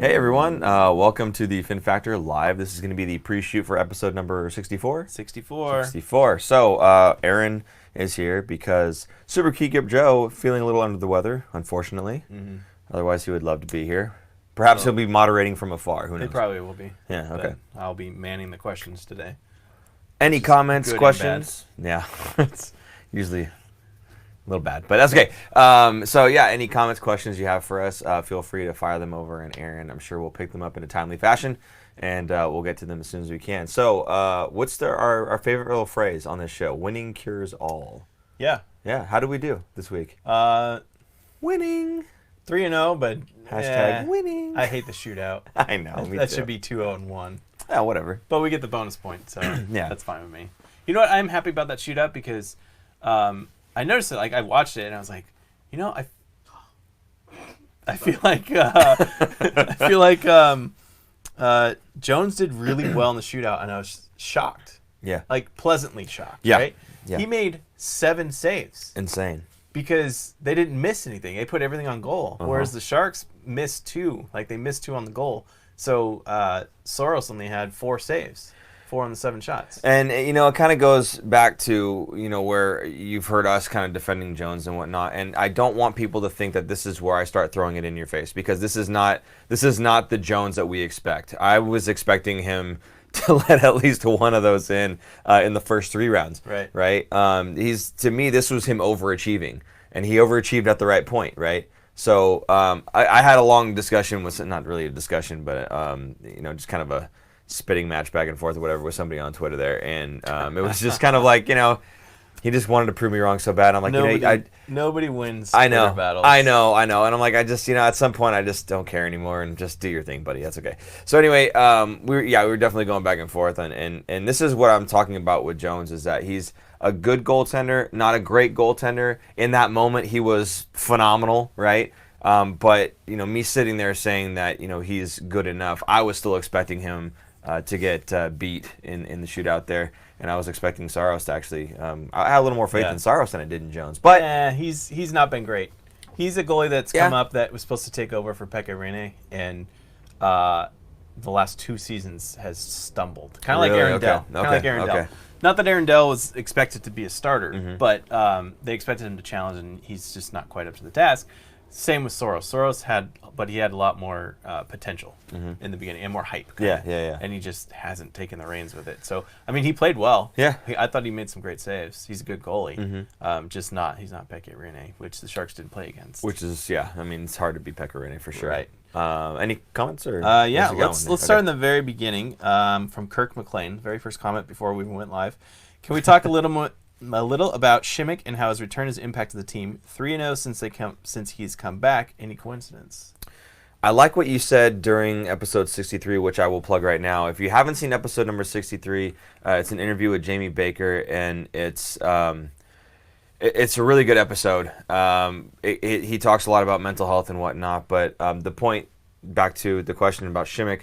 Hey everyone, welcome to the Fin Factor Live. This is going to be the pre-shoot for episode number 64? 64. 64. So, Aaron is here because Super Keep Joe feeling a little under the weather, unfortunately. Otherwise, he would love to be here. Perhaps he'll be moderating from afar. Who knows? He probably will be. Yeah, okay. But I'll be manning the questions today. Any comments, good and questions? Yeah, it's usually a little bad, but that's okay. So yeah, any comments, questions you have for us, feel free to fire them over, and Aaron, I'm sure we'll pick them up in a timely fashion, and we'll get to them as soon as we can. So what's our favorite little phrase on this show? Winning cures all. Yeah. Yeah, how do we do this week? Winning. 3-0, but Hashtag winning. I hate the shootout. I know, me That too. should be 2-0-1. Yeah, whatever. But we get the bonus point, so Yeah. that's fine with me. You know what? I'm happy about that shootout because I noticed it. Like, I watched it and I was like, you know, I feel like Jones did really well in the shootout, and I was shocked. Yeah. Like, pleasantly shocked. Yeah. Right? Yeah. He made 7 saves. Insane. Because they didn't miss anything. They put everything on goal. Whereas the Sharks missed 2. Like, they missed 2 on the goal. So Soros only had 4 saves. 4 on the 7 shots. And, you know, it kind of goes back to, you know, where you've heard us kind of defending Jones and whatnot. And I don't want people to think that this is where I start throwing it in your face, because this is not the Jones that we expect. I was expecting him to let at least one of those in the first 3 rounds. Right. Right. To me, this was him overachieving, and he overachieved at the right point. Right. So I had a long discussion with, not really a discussion, but you know, just kind of a spitting match back and forth or whatever with somebody on Twitter there, and it was just kind of like, you know, he just wanted to prove me wrong so bad. I'm like, nobody wins I know, Twitter battles. I know, and I'm like, I just, you know, at some point I just don't care anymore, and just do your thing, buddy. That's okay. So anyway, we were definitely going back and forth, and this is what I'm talking about with Jones, is that he's a good goaltender, not a great goaltender. In that moment, he was phenomenal, right? But you know, me sitting there saying that, you know, he's good enough, I was still expecting him to get beat in the shootout there, and I was expecting Saros to actually. I had a little more faith in Saros than I did in Jones, but he's not been great. He's a goalie that's come up that was supposed to take over for Pekka Rinne, and the last 2 seasons has stumbled. Kind of like Aaron Dell. Kind of like Aaron Dell. Not that Aaron Dell was expected to be a starter, but they expected him to challenge, and he's just not quite up to the task. Same with Soros. Soros had a lot more potential in the beginning, and more hype. Yeah. And he just hasn't taken the reins with it. So, I mean, he played well. Yeah. I thought he made some great saves. He's a good goalie. He's not Pekka Rinne, which the Sharks didn't play against. Which is, I mean, it's hard to beat Pekka Rinne for sure. Right. Any comments or? Yeah, let's start in the very beginning. From Kirk McLean, very first comment before we even went live. Can we talk a little about Simek and how his return has impacted the team? 3-0 since he's come back. Any coincidence? I like what you said during episode 63, which I will plug right now. If you haven't seen episode number 63, it's an interview with Jamie Baker, and it's a really good episode. He talks a lot about mental health and whatnot, but the point, back to the question about Simek,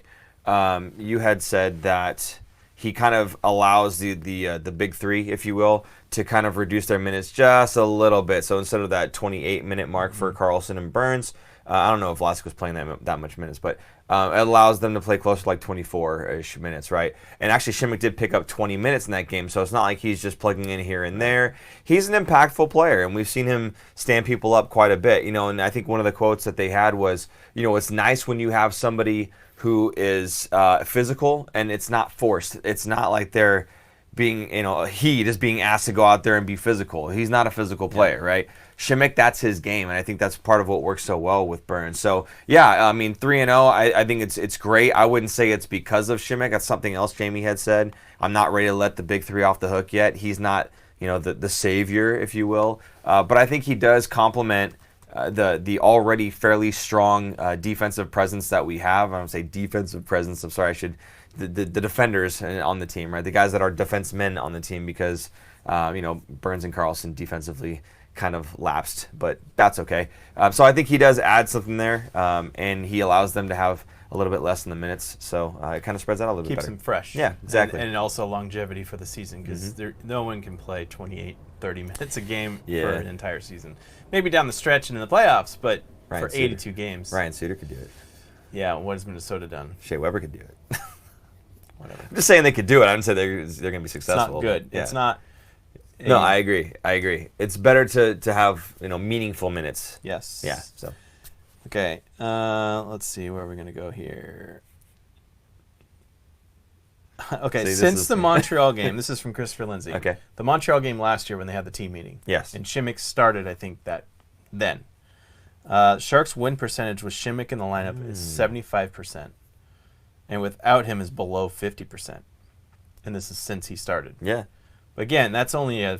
you had said that he kind of allows the big 3, if you will, to kind of reduce their minutes just a little bit. So instead of that 28-minute mark for Karlsson and Burns, I don't know if Vlasic was playing that much minutes, but it allows them to play close to like 24-ish minutes, right? And actually, Simek did pick up 20 minutes in that game, so it's not like he's just plugging in here and there. He's an impactful player, and we've seen him stand people up quite a bit, you know. And I think one of the quotes that they had was, you know, it's nice when you have somebody who is physical and it's not forced. It's not like they're being, you know, he just being asked to go out there and be physical. He's not a physical player, right? Simek, that's his game, and I think that's part of what works so well with Burns. So, yeah, I mean, 3-0, I think it's great. I wouldn't say it's because of Simek. That's something else Jamie had said. I'm not ready to let the big 3 off the hook yet. He's not, you know, the savior, if you will. But I think he does complement the already fairly strong defensive presence that we have. I don't say defensive presence. I'm sorry, the defenders on the team, right? The guys that are defensemen on the team, because you know, Burns and Karlsson defensively kind of lapsed, but that's okay. So I think he does add something there, and he allows them to have a little bit less in the minutes, so it kind of spreads out a little bit better. Keeps him fresh. Yeah, exactly. And also longevity for the season, because no one can play 28, 30 minutes a game for an entire season. Maybe down the stretch and in the playoffs, but for 82 games. Ryan Suter could do it. Yeah, what has Minnesota done? Shea Weber could do it. Whatever. I'm just saying they could do it. I didn't say they're going to be successful. It's not good. Yeah. It's not. No, I agree. It's better to have meaningful minutes. Yes. Yeah. So. Okay. Let's see where we're going to go here. Okay, since the Montreal game, this is from Christopher Lindsay. Okay. The Montreal game last year when they had the team meeting. Yes. And Simek started, I think, then. Sharks' win percentage with Simek in the lineup is 75%. And without him is below 50%. And this is since he started. Yeah. But again, that's only a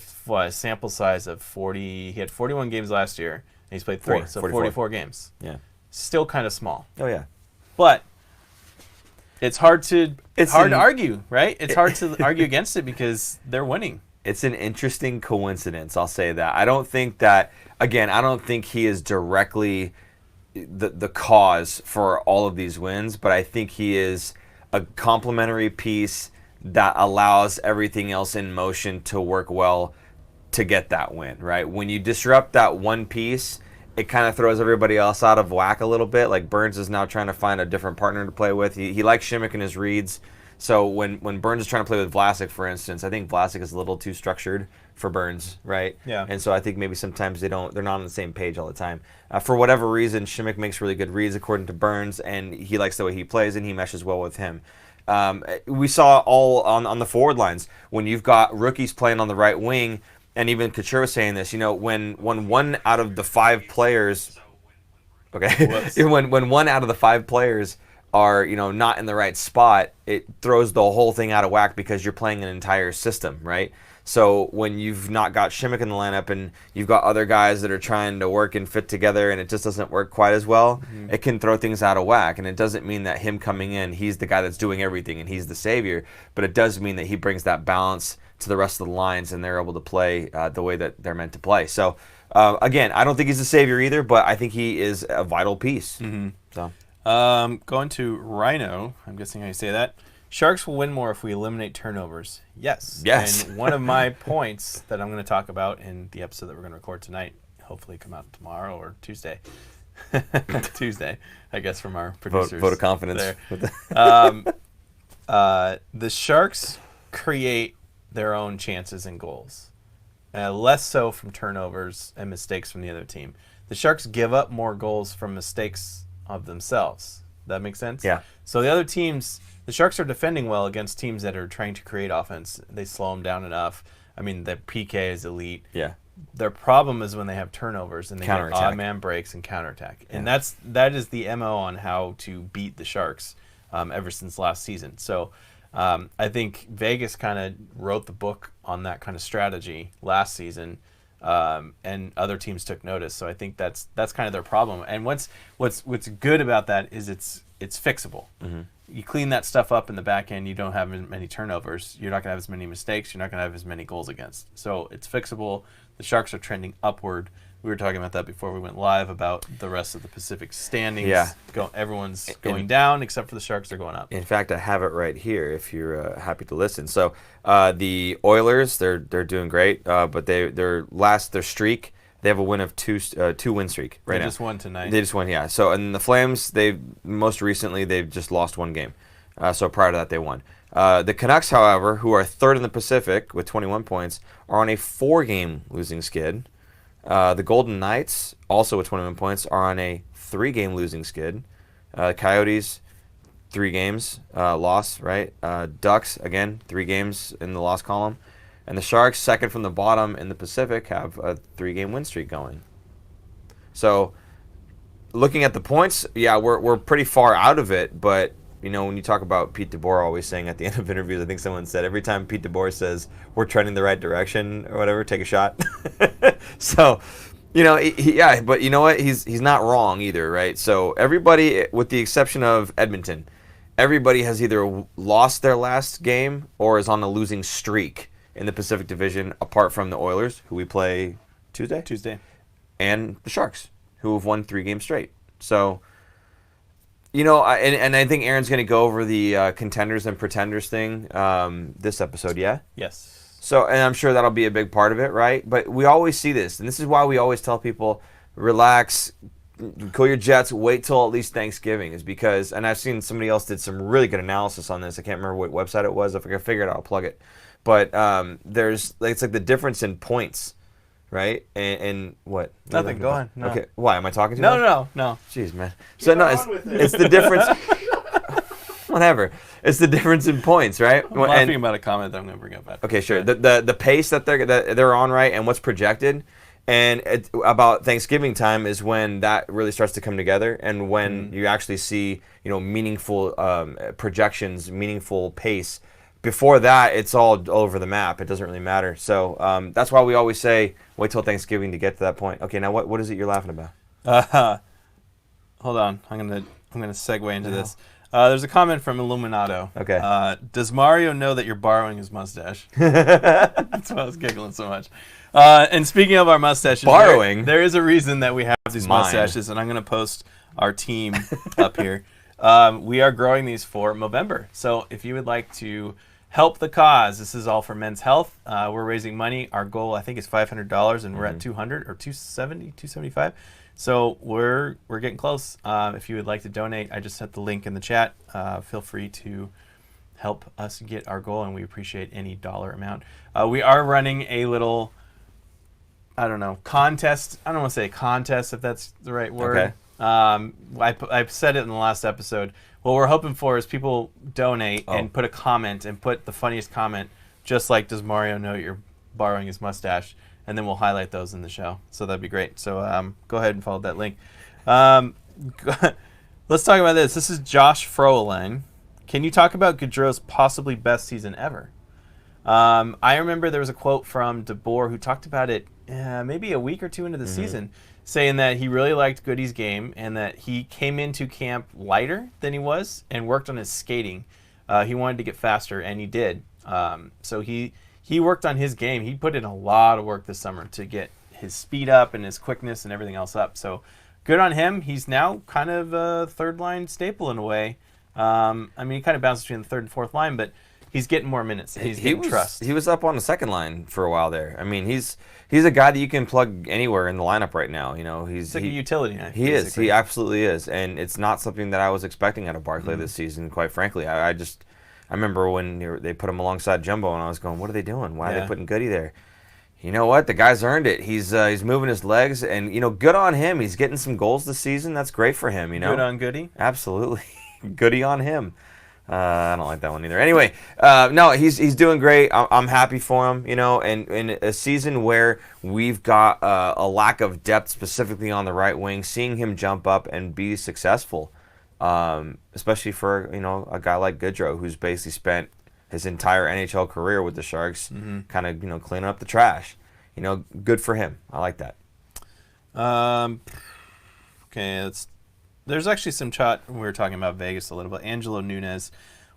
sample size of 40. He had 41 games last year, and he's played 44 games. Yeah. Still kind of small. Oh, yeah. But it's hard to argue, right? It's hard to argue against it because they're winning. It's an interesting coincidence, I'll say that. I don't think that, again, I don't think he is directly the cause for all of these wins, but I think he is a complementary piece that allows everything else in motion to work well to get that win, right? When you disrupt that one piece, it kind of throws everybody else out of whack a little bit. Like Burns is now trying to find a different partner to play with. He likes Simek in his reads. So when Burns is trying to play with Vlasic, for instance, I think Vlasic is a little too structured for Burns, right? Yeah. And so I think maybe sometimes they're not on the same page all the time. For whatever reason, Simek makes really good reads according to Burns, and he likes the way he plays, and he meshes well with him. We saw all on the forward lines when you've got rookies playing on the right wing. And even Couture was saying this, when one out of the 5 players, when one out of the 5 players are, not in the right spot, it throws the whole thing out of whack because you're playing an entire system, right? So when you've not got Simek in the lineup and you've got other guys that are trying to work and fit together and it just doesn't work quite as well, it can throw things out of whack. And it doesn't mean that him coming in, he's the guy that's doing everything and he's the savior, but it does mean that he brings that balance to the rest of the lines and they're able to play the way that they're meant to play. So, again, I don't think he's a savior either, but I think he is a vital piece. Mm-hmm. So, going to Rhino, I'm guessing how you say that. Sharks will win more if we eliminate turnovers. Yes. Yes. And one of my points that I'm going to talk about in the episode that we're going to record tonight, hopefully come out tomorrow or Tuesday. Tuesday, I guess, from our producers. Vote of confidence. The Sharks create their own chances and goals. Less so from turnovers and mistakes from the other team. The Sharks give up more goals from mistakes of themselves. That makes sense? Yeah. So the other teams, the Sharks are defending well against teams that are trying to create offense. They slow them down enough. I mean, the PK is elite. Yeah. Their problem is when they have turnovers and they get odd man breaks and counterattack. And that is the MO on how to beat the Sharks ever since last season. So I think Vegas kind of wrote the book on that kind of strategy last season, and other teams took notice. So I think that's kind of their problem. And what's good about that is it's fixable. Mm-hmm. You clean that stuff up in the back end, you don't have as many turnovers. You're not going to have as many mistakes. You're not going to have as many goals against. So it's fixable. The Sharks are trending upward. We were talking about that before we went live about the rest of the Pacific standings. Yeah. Everyone's going down except for the Sharks are going up. In fact, I have it right here if you're happy to listen. So the Oilers, they're doing great, but their streak, they have a win of two win streak right now. They just won tonight. They just won, yeah. So and the Flames, most recently they've just lost one game. So prior to that they won. The Canucks, however, who are third in the Pacific with 21 points, are on a 4-game losing skid. The Golden Knights, also with 21 points, are on a 3-game losing skid. Coyotes, 3 games loss, right? Ducks, again, 3 games in the loss column. And the Sharks, second from the bottom in the Pacific, have a 3-game win streak going. So, looking at the points, yeah, we're pretty far out of it. But when you talk about Pete DeBoer always saying at the end of interviews, I think someone said every time Pete DeBoer says we're trending the right direction or whatever, take a shot. So, yeah, but you know what? He's not wrong either, right? So everybody, with the exception of Edmonton, everybody has either lost their last game or is on a losing streak in the Pacific Division, apart from the Oilers, who we play Tuesday, and the Sharks, who have won 3 games straight. So, and I think Aaron's going to go over the contenders and pretenders thing this episode, yeah? Yes. So, and I'm sure that'll be a big part of it, right? But we always see this, and this is why we always tell people, relax, cool your jets. Wait till at least Thanksgiving, is because, and I've seen somebody else did some really good analysis on this. I can't remember what website it was. If I can figure it out, I'll plug it. But it's like the difference in points, right? And what? Nothing. Go on. No. Okay. Why am I talking to you? No. Jeez, man. So no, it's the difference. Whatever. It's the difference in points, right? I'm laughing about a comment that I'm going to bring up after. Okay, sure. The pace that they're on, right, and what's projected, and about Thanksgiving time is when that really starts to come together, and when you actually see meaningful projections, meaningful pace. Before that, it's all over the map. It doesn't really matter. So that's why we always say wait till Thanksgiving to get to that point. Okay, now what is it you're laughing about? Hold on. I'm gonna segue into this. There's a comment from Illuminato. Okay. Does Mario know that you're borrowing his mustache? That's why I was giggling so much. And speaking of our mustaches, borrowing, there is a reason that we have these mustaches, and I'm going to post our team up here. We are growing these for Movember. So if you would like to help the cause, this is all for men's health. We're raising money. Our goal, I think, is $500, and we're at 200 or 270, 275. So we're getting close. If you would like to donate, I just set the link in the chat. Feel free to help us get our goal, and we appreciate any dollar amount. We are running a little, contest. I don't want to say contest, if that's the right word. Okay. I said it in the last episode. What we're hoping for is people donate and put a comment and put the funniest comment, just like, does Mario know you're borrowing his mustache? And then we'll highlight those in the show. So that'd be great. So go ahead and follow that link. Let's talk about this. This is Josh Froeling. Can you talk about Goodrow's possibly best season ever? I remember there was a quote from DeBoer who talked about it maybe a week or two into the season, saying that he really liked Goody's game and that he came into camp lighter than he was and worked on his skating. He wanted to get faster, and he did. So he worked on his game. He put in a lot of work this summer to get his speed up and his quickness and everything else up. So good on him. He's now kind of a third-line staple in a way. He kind of bounces between the third and fourth line, but he's getting more minutes. He's getting trust. He was up on the second line for a while there. I mean, he's a guy that you can plug anywhere in the lineup right now. He's like a utility knife. He basically is. He absolutely is. And it's not something that I was expecting out of Barclay this season, quite frankly. I remember when they put him alongside Jumbo, and I was going, what are they doing? Why are they putting Goody there? You know what? The guy's earned it. He's moving his legs, and, good on him. He's getting some goals this season. That's great for him, Good on Goody? Absolutely. Goody on him. I don't like that one either. Anyway, no, he's doing great. I'm happy for him, and in a season where we've got a lack of depth specifically on the right wing, seeing him jump up and be successful, especially for a guy like Goodrow, who's basically spent his entire NHL career with the Sharks, kind of cleaning up the trash. Good for him. I like that. Okay, there's actually some chat. We were talking about Vegas a little bit. Angelo Nunez,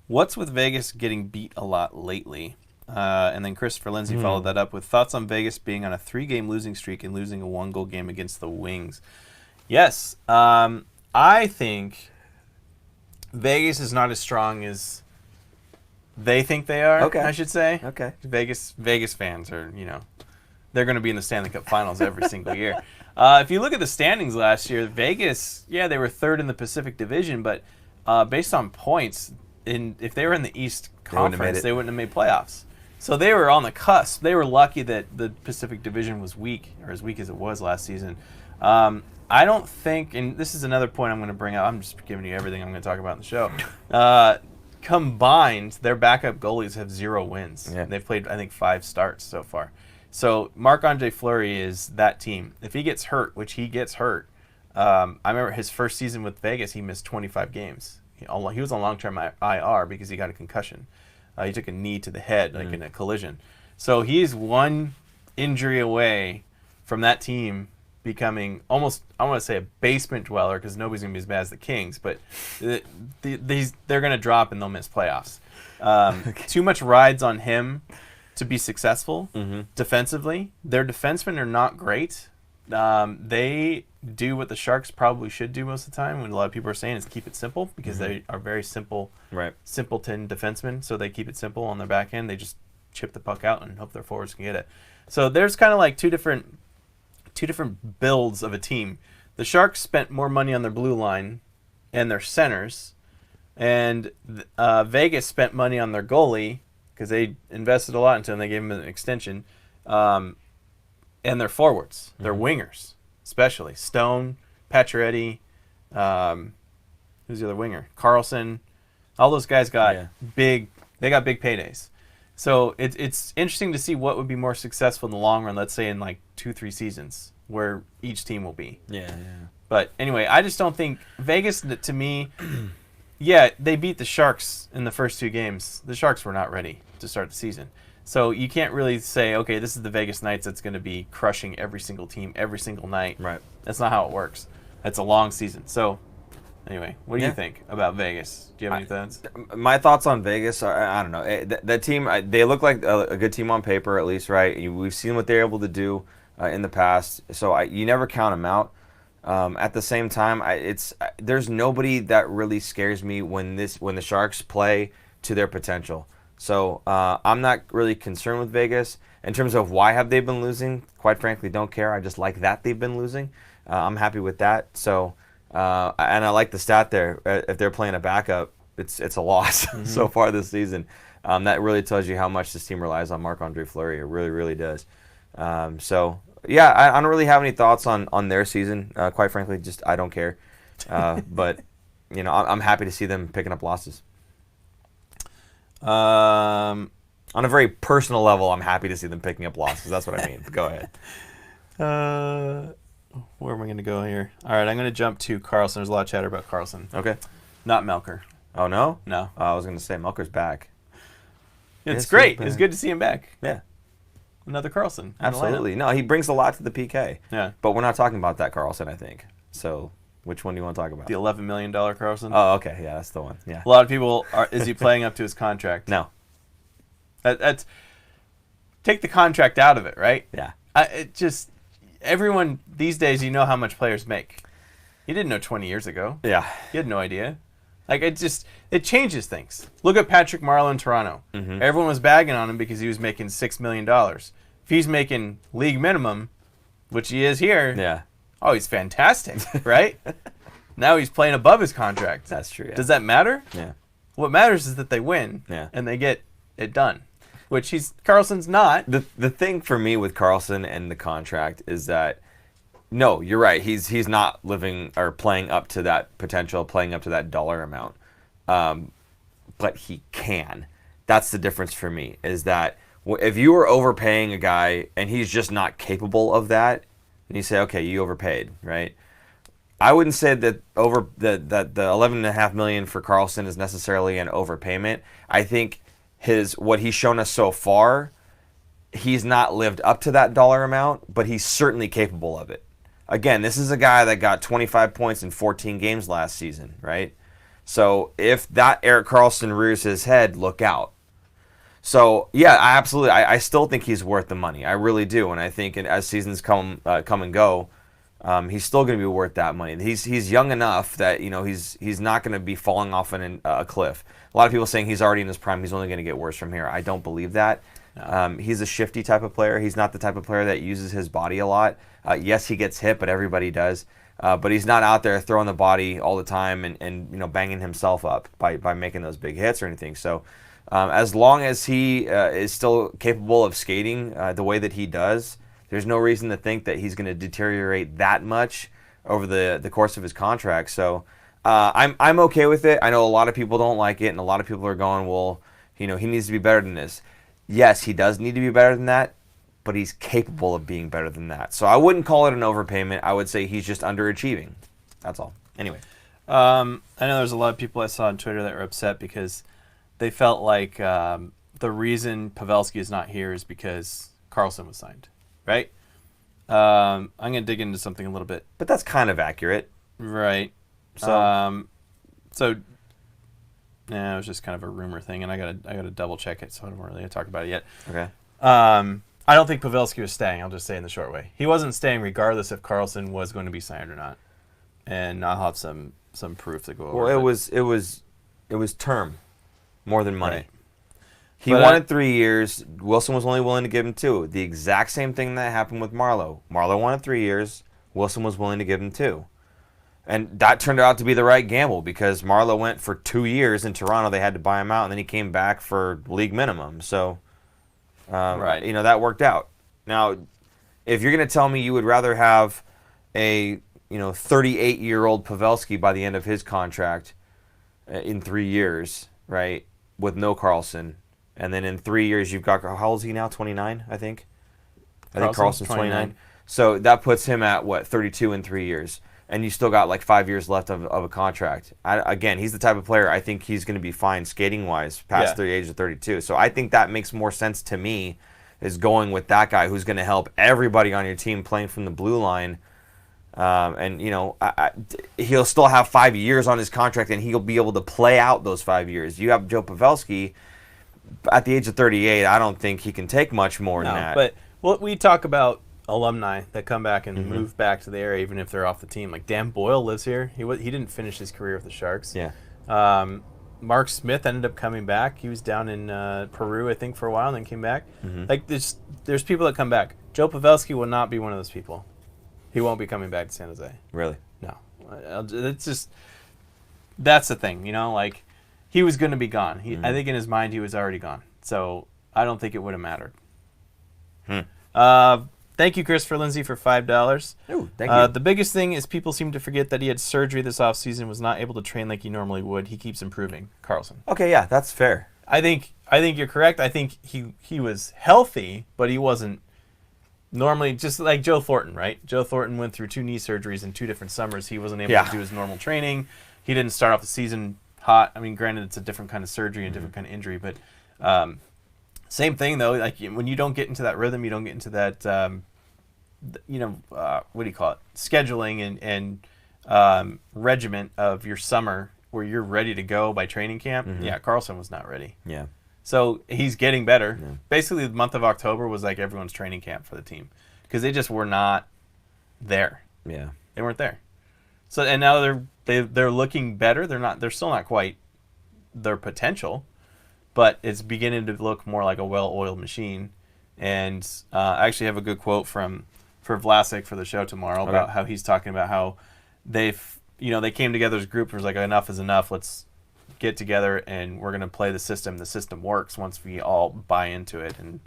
what's with Vegas getting beat a lot lately? And then Christopher Lindsay followed that up with thoughts on Vegas being on a 3-game losing streak and losing a 1-goal game against the Wings. Yes, I think Vegas is not as strong as they think they are. Okay. I should say. Okay. Vegas fans are, they're going to be in the Stanley Cup Finals every single year. If you look at the standings last year, Vegas, they were third in the Pacific Division, but based on points, if they were in the East Conference, they wouldn't have made playoffs. So they were on the cusp. They were lucky that the Pacific Division was weak, or as weak as it was last season. I don't think, and this is another point I'm going to bring up. I'm just giving you everything I'm going to talk about in the show. Combined, their backup goalies have 0 wins. Yeah. They've played, I think, 5 starts so far. So Marc-Andre Fleury is that team. If he gets hurt, which he gets hurt, I remember his first season with Vegas, he missed 25 games. He was on long-term IR because he got a concussion. He took a knee to the head, like in a collision. So he's one injury away from that team becoming almost, I want to say, a basement dweller, because nobody's going to be as bad as the Kings, but they're going to drop and they'll miss playoffs. Too much rides on him to be successful defensively. Their defensemen are not great. They do what the Sharks probably should do most of the time, when a lot of people are saying is keep it simple, because they are very simple, simpleton defensemen, so they keep it simple on their back end. They just chip the puck out and hope their forwards can get it. So there's kind of like two different builds of a team. the Sharks spent more money on their blue line and their centers, and Vegas spent money on their goalie because they invested a lot into him. They gave him an extension, and their forwards, their wingers, especially Stone, Pacioretty, who's the other winger? Karlsson. All those guys got big. They got big paydays. So it's interesting to see what would be more successful in the long run. Let's say in like 2-3 seasons, where each team will be. Yeah. But anyway, I just don't think Vegas, to me, they beat the Sharks in the first 2 games. The Sharks were not ready to start the season. So you can't really say, okay, this is the Vegas Knights that's going to be crushing every single team every single night. Right. That's not how it works. It's a long season. So anyway, what do you think about Vegas? Do you have any thoughts? My thoughts on Vegas are, I don't know. That team, they look like a good team on paper, at least, right? We've seen what they're able to do in the past. So you never count them out. At the same time, there's nobody that really scares me when the Sharks play to their potential. So I'm not really concerned with Vegas. In terms of why have they been losing, quite frankly, don't care. I just like that they've been losing. I'm happy with that. So, and I like the stat there. If they're playing a backup, it's a loss so far this season. That really tells you how much this team relies on Marc-Andre Fleury. It really, really does. So, yeah, I don't really have any thoughts on their season. Quite frankly, just I don't care. But, I'm happy to see them picking up losses. On a very personal level, I'm happy to see them picking up losses. That's what I mean. Go ahead. Where am I going to go here? All right, I'm going to jump to Karlsson. There's a lot of chatter about Karlsson. Okay. Not Melker. Oh, no? No. I was going to say Melker's back. It's great. It's good to see him back. Yeah. Another Karlsson. Absolutely. No, he brings a lot to the PK. Yeah. But we're not talking about that Karlsson, I think. So which one do you want to talk about? The $11 million Karlsson? Oh, okay. Yeah, that's the one. Yeah. A lot of people is he playing up to his contract? No. That's take the contract out of it, right? Yeah. Everyone these days, you know how much players make. You didn't know 20 years ago. Yeah. You had no idea. Like, it changes things. Look at Patrick Marleau in Toronto. Mm-hmm. Everyone was bagging on him because he was making $6 million. If he's making league minimum, which he is here, yeah. Oh, he's fantastic, right? Now he's playing above his contract. That's true. Yeah. Does that matter? Yeah. What matters is that they win, and they get it done, which Karlsson's not. The thing for me with Karlsson and the contract is that, no, you're right. He's not living or playing up to that potential, playing up to that dollar amount. But he can. That's the difference for me, is that if you were overpaying a guy and he's just not capable of that, and you say, okay, you overpaid, right? I wouldn't say that the $11.5 million for Karlsson is necessarily an overpayment. I think what he's shown us so far, he's not lived up to that dollar amount, but he's certainly capable of it. Again, this is a guy that got 25 points in 14 games last season, right? So if that Erik Karlsson rears his head, look out. So yeah, I still think he's worth the money. I really do, and I think as seasons come and go, he's still going to be worth that money. He's young enough that he's not going to be falling off a cliff. A lot of people saying he's already in his prime. He's only going to get worse from here. I don't believe that. No. He's a shifty type of player. He's not the type of player that uses his body a lot. Yes, he gets hit, but everybody does. But he's not out there throwing the body all the time and banging himself up by making those big hits or anything. So as long as he is still capable of skating the way that he does, there's no reason to think that he's going to deteriorate that much over the course of his contract. So I'm okay with it. I know a lot of people don't like it, and a lot of people are going, well, he needs to be better than this. Yes, he does need to be better than that, but he's capable of being better than that. So I wouldn't call it an overpayment. I would say he's just underachieving. That's all. Anyway. I know there's a lot of people I saw on Twitter that were upset because they felt like the reason Pavelski is not here is because Karlsson was signed, right? I'm going to dig into something a little bit. But that's kind of accurate. Right. So it was just kind of a rumor thing, and I gotta double check it, so I don't really talk about it yet. Okay. I don't think Pavelski was staying. I'll just say in the short way, he wasn't staying regardless if Karlsson was going to be signed or not. And I'll have some proof to go over. Well, it was term more than money. Right. He wanted 3 years. Wilson was only willing to give him 2. The exact same thing that happened with Marleau. Marleau wanted 3 years. Wilson was willing to give him 2. And that turned out to be the right gamble because Marleau went for 2 years in Toronto. They had to buy him out, and then he came back for league minimum. So, right. That worked out. Now, if you're going to tell me you would rather have a 38-year-old Pavelski by the end of his contract in 3 years, right, with no Karlsson, and then in 3 years you've got, how old is he now? 29, I think. I think Karlsson's 29. So that puts him at, 32 in 3 years. And you still got like 5 years left of a contract. Again, he's the type of player I think he's going to be fine skating-wise past the age of 32. So I think that makes more sense to me is going with that guy who's going to help everybody on your team playing from the blue line. And, he'll still have 5 years on his contract, and he'll be able to play out those 5 years. You have Joe Pavelski at the age of 38. I don't think he can take much more than that. But what we talk about alumni that come back and move back to the area, even if they're off the team. Like Dan Boyle lives here. He didn't finish his career with the Sharks. Yeah. Mark Smith ended up coming back. He was down in Peru, I think, for a while, and then came back. Like there's people that come back. Joe Pavelski will not be one of those people. He won't be coming back to San Jose. Really? No. It's just that's the thing, like he was going to be gone. I think in his mind he was already gone. So I don't think it would have mattered. Thank you, Christopher Lindsay, for $5. Ooh, thank you. The biggest thing is people seem to forget that he had surgery this offseason, was not able to train like he normally would. He keeps improving. Karlsson. Okay, yeah, that's fair. I think you're correct. I think he was healthy, but he wasn't normally, just like Joe Thornton, right? Joe Thornton went through 2 knee surgeries in 2 different summers. He wasn't able to do his normal training. He didn't start off the season hot. I mean, granted, it's a different kind of surgery and different kind of injury, but same thing, though. Like when you don't get into that rhythm, you don't get into that what do you call it? Scheduling and regiment of your summer where you're ready to go by training camp. Yeah, Karlsson was not ready. Yeah. So he's getting better. Yeah. Basically, the month of October was like everyone's training camp for the team because they just were not there. Yeah. They weren't there. So and now they're looking better. They're still not quite their potential, but it's beginning to look more like a well-oiled machine. And I actually have a good quote for Vlasic for the show tomorrow about how he's talking about how they came together as a group and was like, enough is enough. Let's get together and we're going to play the system. The system works once we all buy into it. And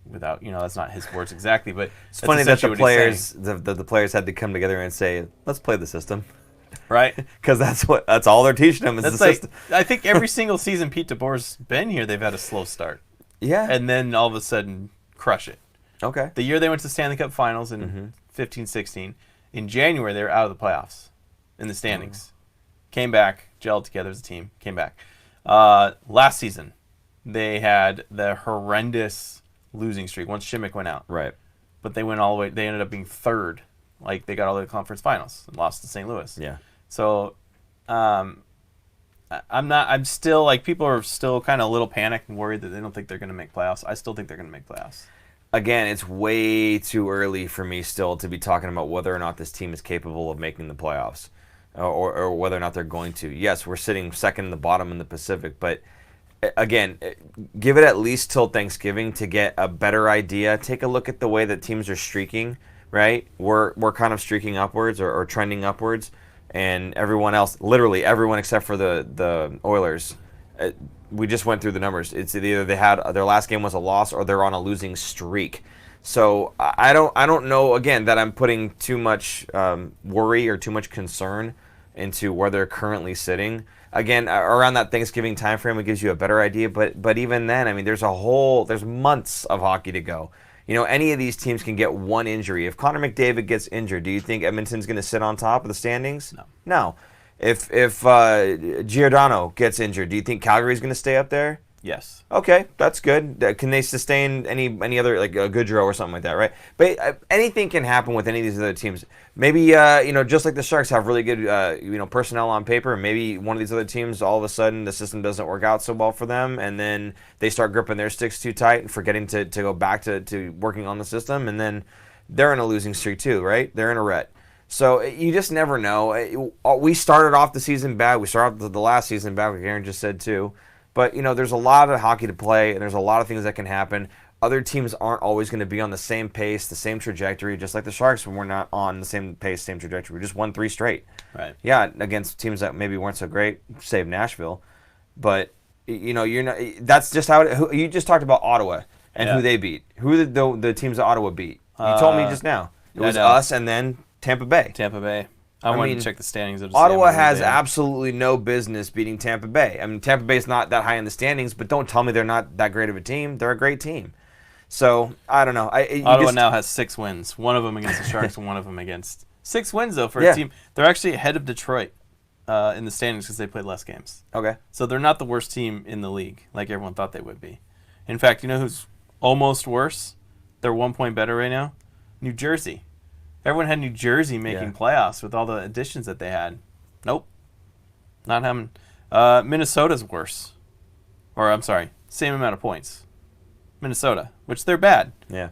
without, that's not his words exactly, but it's funny that the players had to come together and say, let's play the system. Right? Because that's all they're teaching them is the system. I think every single season Pete DeBoer's been here, they've had a slow start. Yeah. And then all of a sudden crush it. Okay. The year they went to the Stanley Cup Finals in 15-16, in January they were out of the playoffs in the standings. Came back, gelled together as a team, came back. Last season, they had the horrendous losing streak once Simek went out. Right. But they went all the way, they ended up being third. Like, they got all the way to the conference finals and lost to St. Louis. Yeah. So, I'm still, like, people are still kind of a little panicked and worried that they don't think they're going to make playoffs. I still think they're going to make playoffs. Again, it's way too early for me still to be talking about whether or not this team is capable of making the playoffs or whether or not they're going to. Yes, we're sitting second in the bottom in the Pacific, but again, give it at least till Thanksgiving to get a better idea. Take a look at the way that teams are streaking, right? We're kind of streaking upwards or trending upwards, and everyone else, literally everyone except for the Oilers, we just went through the numbers. It's either they had their last game was a loss or they're on a losing streak. So I don't know, again, that I'm putting too much worry or too much concern into where they're currently sitting. Again, around that Thanksgiving time frame, it gives you a better idea. But even then, I mean, there's months of hockey to go. Any of these teams can get one injury. If Connor McDavid gets injured, do you think Edmonton's going to sit on top of the standings? No. If Giordano gets injured, do you think Calgary's going to stay up there? Yes. Okay, that's good. Can they sustain any other, like a Goodrow or something like that, right? But anything can happen with any of these other teams. Maybe just like the Sharks have really good personnel on paper. Maybe one of these other teams, all of a sudden the system doesn't work out so well for them, and then they start gripping their sticks too tight and forgetting to go back to working on the system, and then they're in a losing streak too, right? They're in a rut. So you just never know. We started off the season bad. We started off the last season bad, like Aaron just said too. But, there's a lot of hockey to play, and there's a lot of things that can happen. other teams aren't always going to be on the same pace, the same trajectory, just like the Sharks when we're not on the same pace, same trajectory. We just won 3 straight. Right. Yeah, against teams that maybe weren't so great, save Nashville. But, you're not. That's just how you just talked about Ottawa and who they beat. Who the teams that Ottawa beat? You told me just now. It was us and then Tampa Bay. Tampa Bay. I wanted to check the standings. Ottawa has absolutely no business beating Tampa Bay. I mean, Tampa Bay's not that high in the standings, but don't tell me they're not that great of a team. They're a great team. So, I don't know. Ottawa now has 6 wins. One of them against the Sharks and one of them against... 6 wins, though, for a team. They're actually ahead of Detroit in the standings because they played less games. Okay. So they're not the worst team in the league like everyone thought they would be. In fact, you know who's almost worse? They're 1 point better right now? New Jersey. Everyone had New Jersey making playoffs with all the additions that they had. Nope. Not having. Minnesota's worse. Or, I'm sorry, same amount of points. Minnesota, which they're bad. Yeah.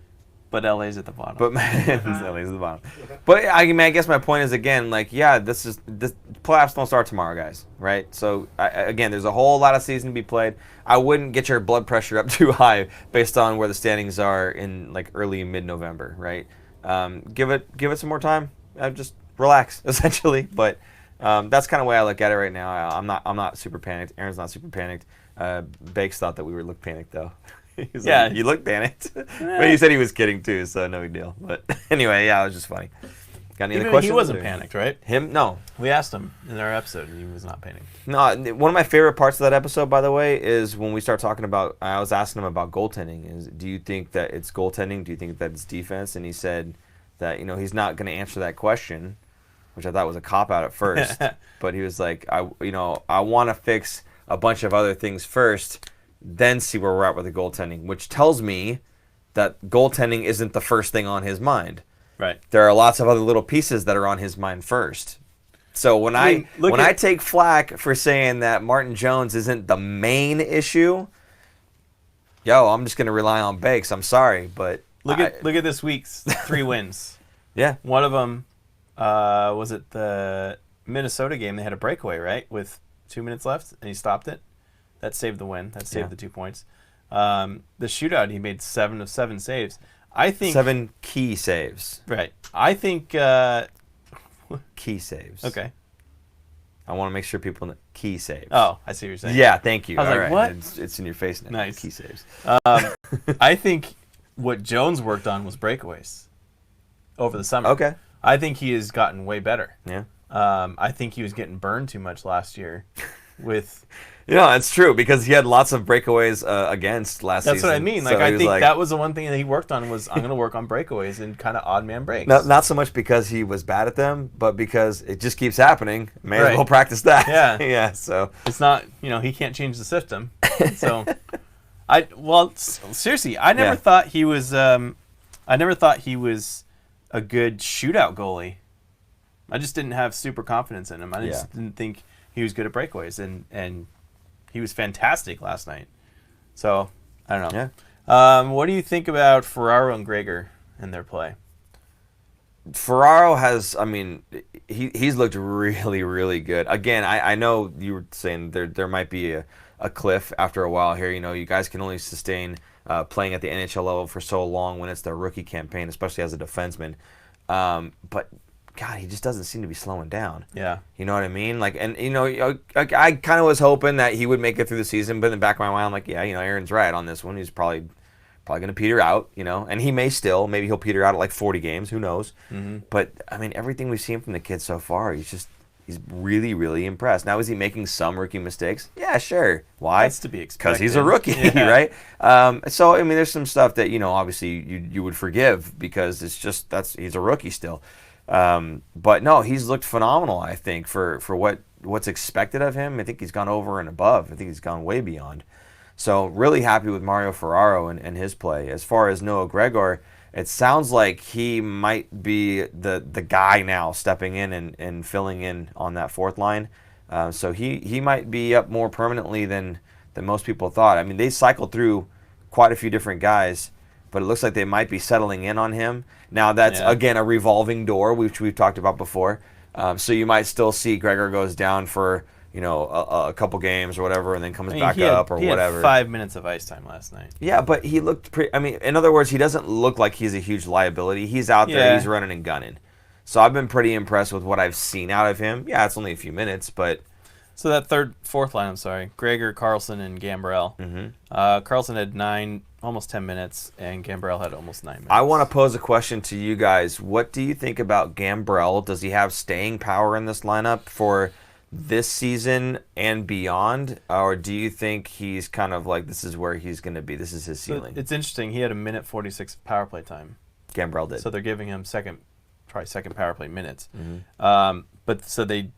But LA's at the bottom. But LA's at the bottom. But I guess my point is, again, like, this playoffs don't start tomorrow, guys, right? So, again, there's a whole lot of season to be played. I wouldn't get your blood pressure up too high based on where the standings are in, like, early mid-November, right? Give it some more time. Just relax, essentially. But that's kind of the way I look at it right now. I'm not super panicked. Aaron's not super panicked. Bakes thought that we looked panicked though. He's like, you look panicked. But he said he was kidding too, so no big deal. But anyway, it was just funny. Got any other questions? He wasn't panicked, right? Him? No. We asked him in our episode, and he was not panicked. No. One of my favorite parts of that episode, by the way, is when we start talking about. I was asking him about goaltending. Do you think that it's goaltending? Do you think that it's defense? And he said that he's not going to answer that question, which I thought was a cop out at first. But he was like, I want to fix a bunch of other things first, then see where we're at with the goaltending, which tells me that goaltending isn't the first thing on his mind. Right. There are lots of other little pieces that are on his mind first. So when I take flack for saying that Martin Jones isn't the main issue, I'm just going to rely on Bakes. I'm sorry, but look at this week's 3 wins. Yeah. One of them was it the Minnesota game. They had a breakaway, right, with 2 minutes left, and he stopped it. That saved the win. That saved the 2 points. The shootout, he made 7 of 7 saves. I think 7 key saves. Right. I think key saves. Okay. I want to make sure people know key saves. Oh, I see what you're saying. Yeah, thank you. I was All like, right. what? It's in your face now. Nice. Key saves. I think what Jones worked on was breakaways over the summer. Okay. I think he has gotten way better. Yeah. I think he was getting burned too much last year with... It's true because he had lots of breakaways against last season. That's what I mean. Like, so I think that was the one thing that he worked on was I'm going to work on breakaways and kind of odd man breaks. Not so much because he was bad at them, but because it just keeps happening. May as well practice that. Yeah. Yeah. So it's not, he can't change the system. So, seriously, I never thought he was. I never thought he was a good shootout goalie. I just didn't have super confidence in him. I just didn't think he was good at breakaways, and he was fantastic last night. So, I don't know. Yeah. What do you think about Ferraro and Gregor and their play? Ferraro has, he's looked really, really good. Again, I know you were saying there might be a cliff after a while here. You guys can only sustain playing at the NHL level for so long when it's their rookie campaign, especially as a defenseman. But God, he just doesn't seem to be slowing down. Yeah. You know what I mean? Like, and I kind of was hoping that he would make it through the season, but in the back of my mind, I'm like, Aaron's right on this one. He's probably going to peter out, and he may still. Maybe he'll peter out at like 40 games. Who knows? Mm-hmm. But everything we've seen from the kid so far, he's really, really impressed. Now, is he making some rookie mistakes? Yeah, sure. Why? That's to be expected. Because he's a rookie, right? So there's some stuff that obviously you would forgive because he's a rookie still. But no, he's looked phenomenal, I think, for what's expected of him. I think he's gone over and above. I think he's gone way beyond. So really happy with Mario Ferraro and his play. As far as Noah Gregor, it sounds like he might be the guy now stepping in and filling in on that fourth line. So he might be up more permanently than most people thought. They cycled through quite a few different guys, but it looks like they might be settling in on him. Now, that's, again, a revolving door, which we've talked about before. So you might still see Gregor goes down for, a couple games or whatever, and then comes back up or whatever. He had 5 minutes of ice time last night. Yeah, but he looked pretty. I mean, in other words, he doesn't look like he's a huge liability. He's out there, he's running and gunning. So I've been pretty impressed with what I've seen out of him. Yeah, it's only a few minutes, but. So that fourth line, I'm sorry, Gregor, Karlsson, and Gambrell. Karlsson had almost 10 minutes, and Gambrell had almost 9 minutes. I want to pose a question to you guys. What do you think about Gambrell? Does he have staying power in this lineup for this season and beyond? Or do you think he's kind of like, this is where he's going to be? This is his ceiling? It's interesting. He had a minute 46 of power play time. Gambrell did. So they're giving him probably second power play minutes. But so they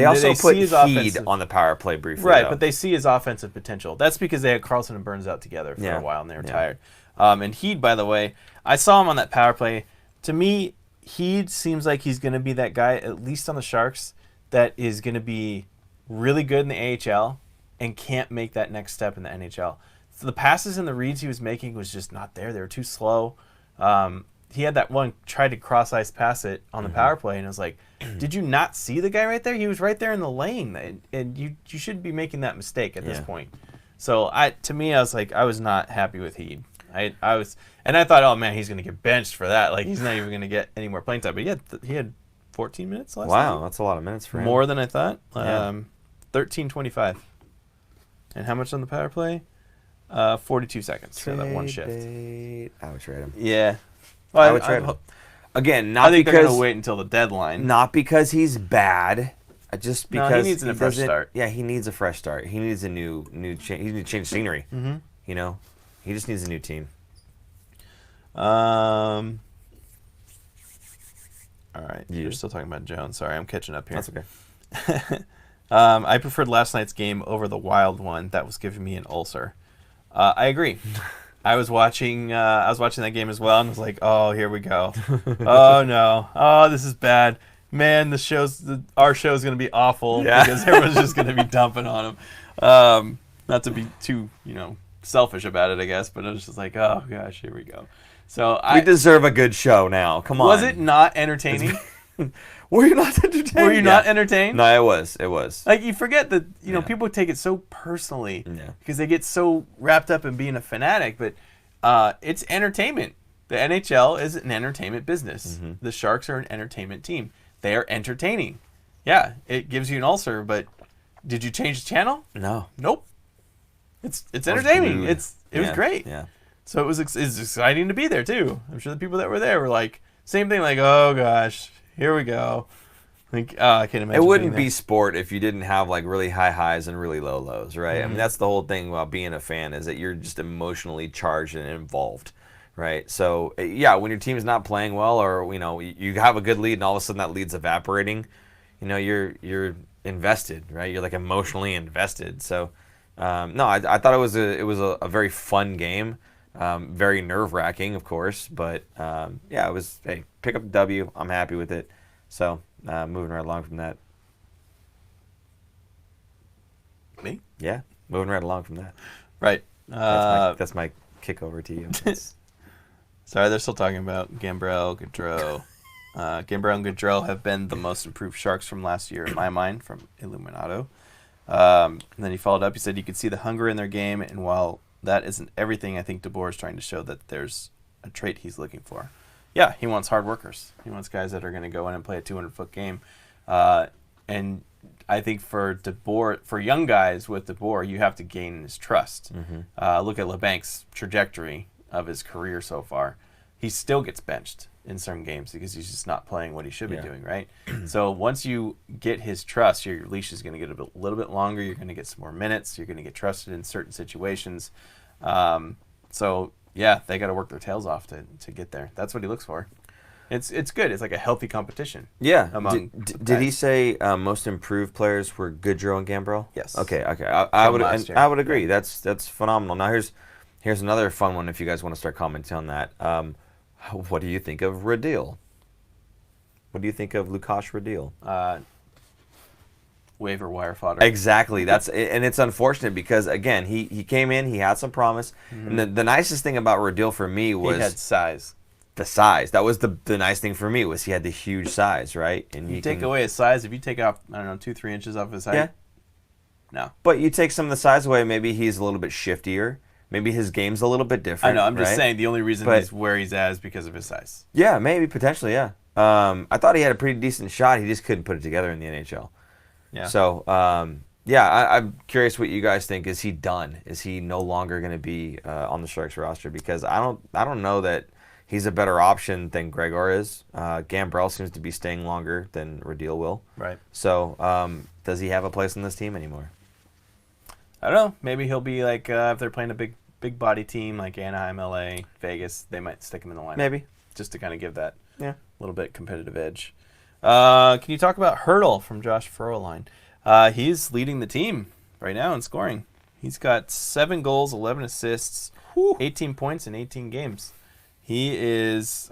also put his Heed on the power play briefly. Right, though. but they see his offensive potential. That's because they had Karlsson and Burns out together for a while, and they were tired. And Heed, by the way, I saw him on that power play. To me, Heed seems like he's going to be that guy, at least on the Sharks, that is going to be really good in the AHL and can't make that next step in the NHL. So the passes and the reads he was making was just not there. They were too slow. He had that one, tried to cross-ice pass it on the power play, and I was like, did you not see the guy right there? He was right there in the lane, and you shouldn't be making that mistake at this point. So to me, I was like, I was not happy with Heed. I thought, oh man, he's going to get benched for that. Like, he's not even going to get any more playing time. But he had 14 minutes last night. Wow, that's a lot of minutes for him. More than I thought. 13:25. And how much on the power play? 42 seconds for that one shift. I would trade him. Yeah. Well, I would trade him. Again, not I think because they're going to wait until the deadline. Not because he's bad, just because he needs a fresh start. Yeah, he needs a fresh start. He needs a new change. He needs to change scenery. He just needs a new team. All right, you're still talking about Jones. Sorry, I'm catching up here. That's okay. I preferred last night's game over the Wild one. That was giving me an ulcer. I agree. I was watching that game as well, and was like, "Oh, here we go. Oh no. Oh, this is bad. Man, our show is going to be awful because everyone's just going to be dumping on him." Not to be too, selfish about it, I guess, but it was just like, "Oh gosh, here we go." So we deserve a good show now. Come on. Was it not entertaining? Were you not entertained? Were you not entertained? No, it was. It was. Like, you forget that, people take it so personally because they get so wrapped up in being a fanatic, but it's entertainment. The NHL is an entertainment business. The Sharks are an entertainment team. They are entertaining. Yeah, it gives you an ulcer, but did you change the channel? No. Nope. It's entertaining. It was great. Yeah. So it was exciting to be there, too. I'm sure the people that were there were like, same thing, like, oh gosh, here we go. Like, I can't imagine. It wouldn't be sport if you didn't have like really high highs and really low lows, right? I mean, that's the whole thing about being a fan, is that you're just emotionally charged and involved, right? So yeah, when your team's not playing well, or you have a good lead and all of a sudden that lead's evaporating, you're invested, right? You're like emotionally invested. So no, I thought it was a very fun game. Very nerve-wracking, of course, but yeah, it was, hey, pick up the W. I'm happy with it. So moving right along from that. Me? Yeah, moving right along from that. Right. That's my kick over to you. Sorry, they're still talking about Gambrell, Goodrow. Gambrell and Goodrow have been the most improved Sharks from last year, in my mind, from Illuminato. And then he followed up. He said you could see the hunger in their game, and while that isn't everything, I think DeBoer is trying to show that there's a trait he's looking for. Yeah, he wants hard workers. He wants guys that are going to go in and play a 200-foot game. And I think for DeBoer, for young guys with DeBoer, you have to gain his trust. Look at LeBank's trajectory of his career so far. He still gets benched in certain games because he's just not playing what he should be doing, right? So once you get his trust, your leash is going to get a little bit longer. You're going to get some more minutes. You're going to get trusted in certain situations. So yeah, they got to work their tails off to get there. That's what he looks for. It's good. It's like a healthy competition. Yeah. Among did he say most improved players were Goodrow and Gambrell? Yes. Okay. I would agree. That's phenomenal. Now here's another fun one if you guys want to start commenting on that. What do you think of Hertl? What do you think of Lukáš Hertl? Waiver wire fodder. Exactly. And it's unfortunate because, again, he came in, he had some promise. And the nicest thing about Hertl for me was he had size. The size. That was the nice thing for me, was he had the huge size, right? And you take away his size, if you take off, 2-3 inches off his height. No. But you take some of the size away, maybe he's a little bit shiftier. Maybe his game's a little bit different. I know. I'm just saying the only reason he's where he's at is because of his size. Yeah, maybe potentially. Yeah. I thought he had a pretty decent shot. He just couldn't put it together in the NHL. Yeah. So, I'm curious what you guys think. Is he done? Is he no longer going to be on the Sharks roster? Because I don't know that he's a better option than Gregor is. Gambrell seems to be staying longer than Hertl will. Right. So, does he have a place on this team anymore? I don't know. Maybe he'll be like if they're playing a big body team like Anaheim, LA, Vegas, they might stick him in the lineup. Maybe. Just to kind of give that little bit competitive edge. Can you talk about Hertl from Josh Frohline? He's leading the team right now in scoring. He's got 7 goals, 11 assists, 18 points in 18 games. He is,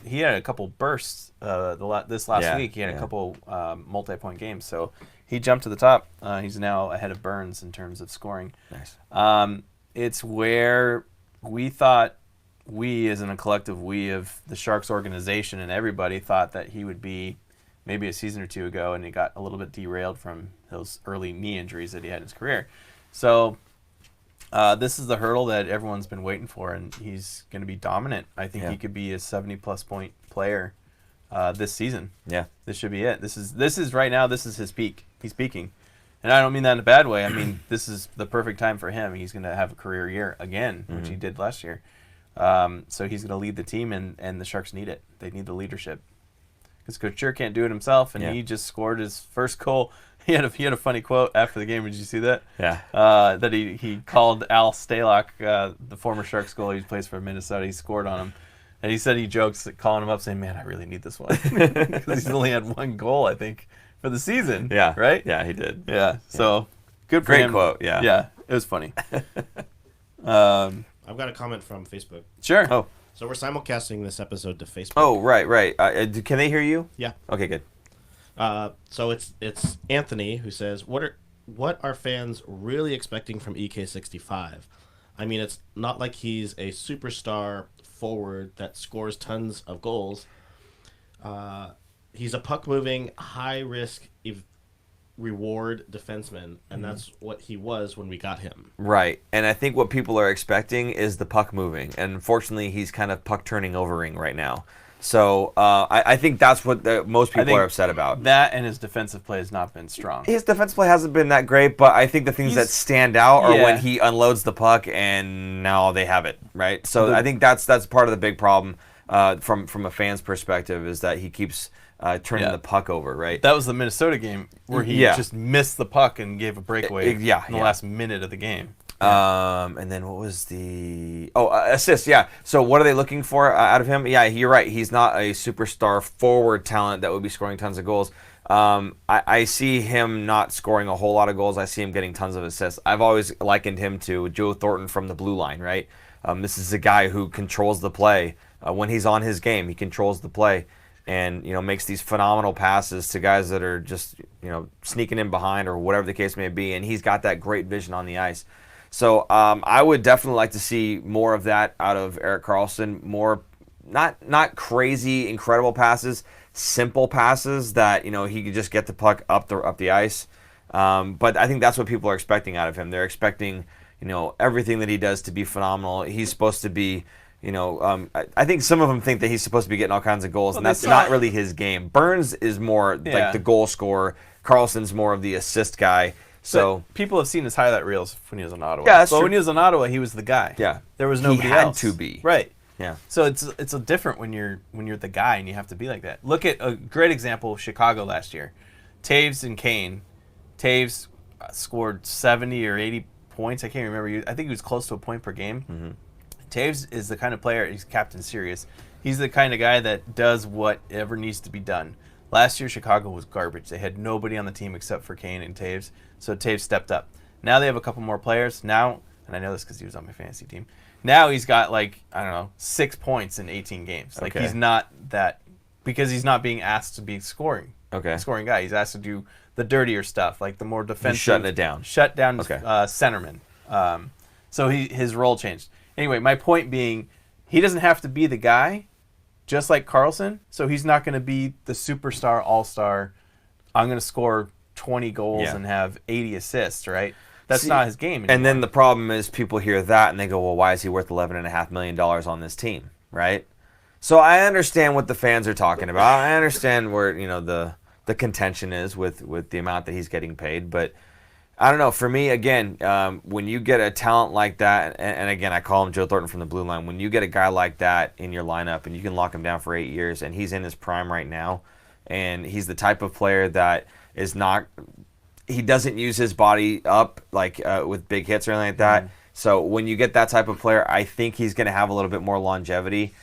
he had a couple bursts this last week. He had a couple multi-point games. So he jumped to the top. He's now ahead of Burns in terms of scoring. Nice. It's where we thought, as in a collective we of the Sharks organization and everybody thought that he would be maybe a season or two ago, and he got a little bit derailed from those early knee injuries that he had in his career. So this is the Hertl that everyone's been waiting for, and he's going to be dominant. I think he could be a 70-plus point player this season. Yeah. This should be it. This is right now, this is his peak. He's peaking. And I don't mean that in a bad way. I mean, this is the perfect time for him. He's going to have a career year again, which he did last year. So he's going to lead the team, and the Sharks need it. They need the leadership. Because Couture can't do it himself, and he just scored his first goal. He had a funny quote after the game. Did you see that? Yeah. That he called Al Stalock, the former Sharks goalie who plays for Minnesota. He scored on him. And he said he jokes calling him up saying, man, I really need this one. Because he's only had 1 goal, I think, for the season. Yeah. Right? Yeah, he did. Yeah. So good for him. Great quote, yeah. Yeah, it was funny. I've got a comment from Facebook. Sure. Oh. So we're simulcasting this episode to Facebook. Oh, right. Can they hear you? Yeah. Okay, good. So it's Anthony who says, what are fans really expecting from EK65? I mean, it's not like he's a superstar forward that scores tons of goals. He's a puck-moving, high-risk reward defenseman, and that's what he was when we got him. Right, and I think what people are expecting is the puck moving, and unfortunately, he's kind of puck turning overing right now. So I think that's what most people are upset about. That and his defensive play has not been strong. His defensive play hasn't been that great, but I think the things that stand out are when he unloads the puck and now they have it, right? So I think that's part of the big problem from a fan's perspective is that he keeps turning the puck over, right? That was the Minnesota game where he just missed the puck and gave a breakaway in the last minute of the game. And then what was the assist? Yeah. So what are they looking for out of him? Yeah, you're right. He's not a superstar forward talent that would be scoring tons of goals. I see him not scoring a whole lot of goals. I see him getting tons of assists. I've always likened him to Joe Thornton from the blue line, right? This is a guy who controls the play. When he's on his game, he controls the play and makes these phenomenal passes to guys that are just sneaking in behind or whatever the case may be. And he's got that great vision on the ice. So I would definitely like to see more of that out of Erik Karlsson. More, not crazy, incredible passes, simple passes that he could just get the puck up the ice. But I think that's what people are expecting out of him. They're expecting everything that he does to be phenomenal. He's supposed to be. I think some of them think that he's supposed to be getting all kinds of goals, and that's not really his game. Burns is more like the goal scorer. Karlsson's more of the assist guy. So people have seen his highlight reels when he was in Ottawa. Yeah, that's true. When he was in Ottawa, he was the guy. Yeah, there was nobody else. He had to be. Right. Yeah. So it's a different when you're the guy and you have to be like that. Look at a great example of Chicago last year. Taves and Kane. Taves scored 70 or 80 points. I can't remember. I think he was close to a point per game. Mm-hmm. Taves is the kind of player. He's Captain Serious. He's the kind of guy that does whatever needs to be done. Last year, Chicago was garbage. They had nobody on the team except for Kane and Taves, so Taves stepped up. Now they have a couple more players. Now, and I know this because he was on my fantasy team, now he's got 6 points in 18 games. Like he's not that, because he's not being asked to be scoring guy. He's asked to do the dirtier stuff, like the more defensive. He's shutting it down. Shut down centerman. So his role changed. Anyway, my point being, he doesn't have to be the guy, just like Karlsson, so he's not going to be the superstar, all-star, I'm going to score 20 goals and have 80 assists, right? That's not his game anymore. And then the problem is people hear that and they go, well, why is he worth $11.5 million on this team, right? So I understand what the fans are talking about. I understand where the contention is with the amount that he's getting paid. But I don't know. For me, again, when you get a talent like that, and again, I call him Joe Thornton from the blue line, when you get a guy like that in your lineup and you can lock him down for 8 years and he's in his prime right now, and he's the type of player that is not – he doesn't use his body up like with big hits or anything like that. So when you get that type of player, I think he's going to have a little bit more longevity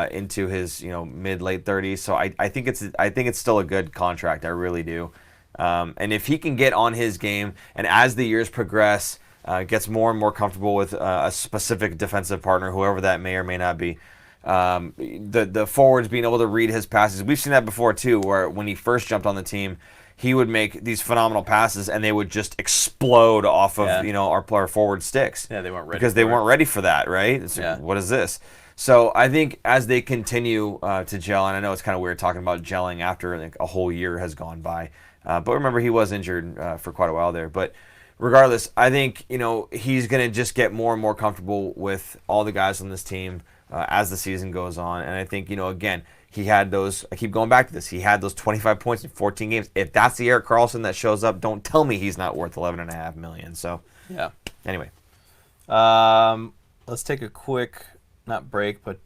into his mid-late 30s. So I think it's still a good contract. I really do. And if he can get on his game and as the years progress, gets more and more comfortable with a specific defensive partner, whoever that may or may not be, the forwards being able to read his passes. We've seen that before too, where when he first jumped on the team, he would make these phenomenal passes, and they would just explode off of our forward sticks. Yeah, they weren't ready because they weren't ready for that, right? It's like, what is this? So I think as they continue to gel, and I know it's kind of weird talking about gelling after like a whole year has gone by, but remember he was injured for quite a while there. But regardless, I think he's going to just get more and more comfortable with all the guys on this team as the season goes on, and I think again. He had those, I keep going back to this, he had those 25 points in 14 games. If that's the Erik Karlsson that shows up, don't tell me he's not worth $11.5 million. So, anyway. Let's take a quick, not break, but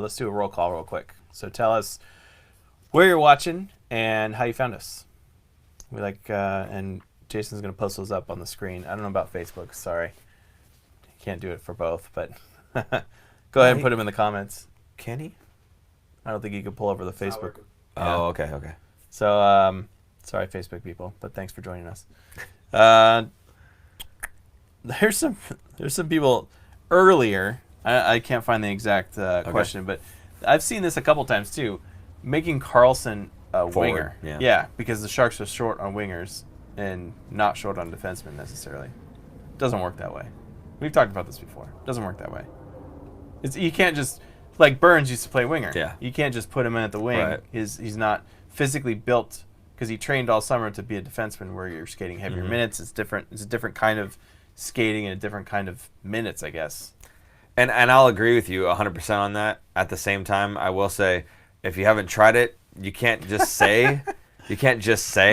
let's do a roll call real quick. So tell us where you're watching and how you found us. We and Jason's going to post those up on the screen. I don't know about Facebook, sorry. Can't do it for both, but go ahead and put them in the comments. Can he? I don't think you could pull over the Facebook. Oh, okay. So, sorry, Facebook people, but thanks for joining us. There's some people earlier. I can't find the exact question, but I've seen this a couple times too. Making Karlsson a winger, because the Sharks are short on wingers and not short on defensemen necessarily. Doesn't work that way. We've talked about this before. Doesn't work that way. You can't just. Like Burns used to play winger. Yeah. You can't just put him in at the wing. Right. He's not physically built because he trained all summer to be a defenseman where you're skating heavier minutes. It's different. It's a different kind of skating and a different kind of minutes, I guess. And I'll agree with you 100% on that. At the same time, I will say, if you haven't tried it, you can't just say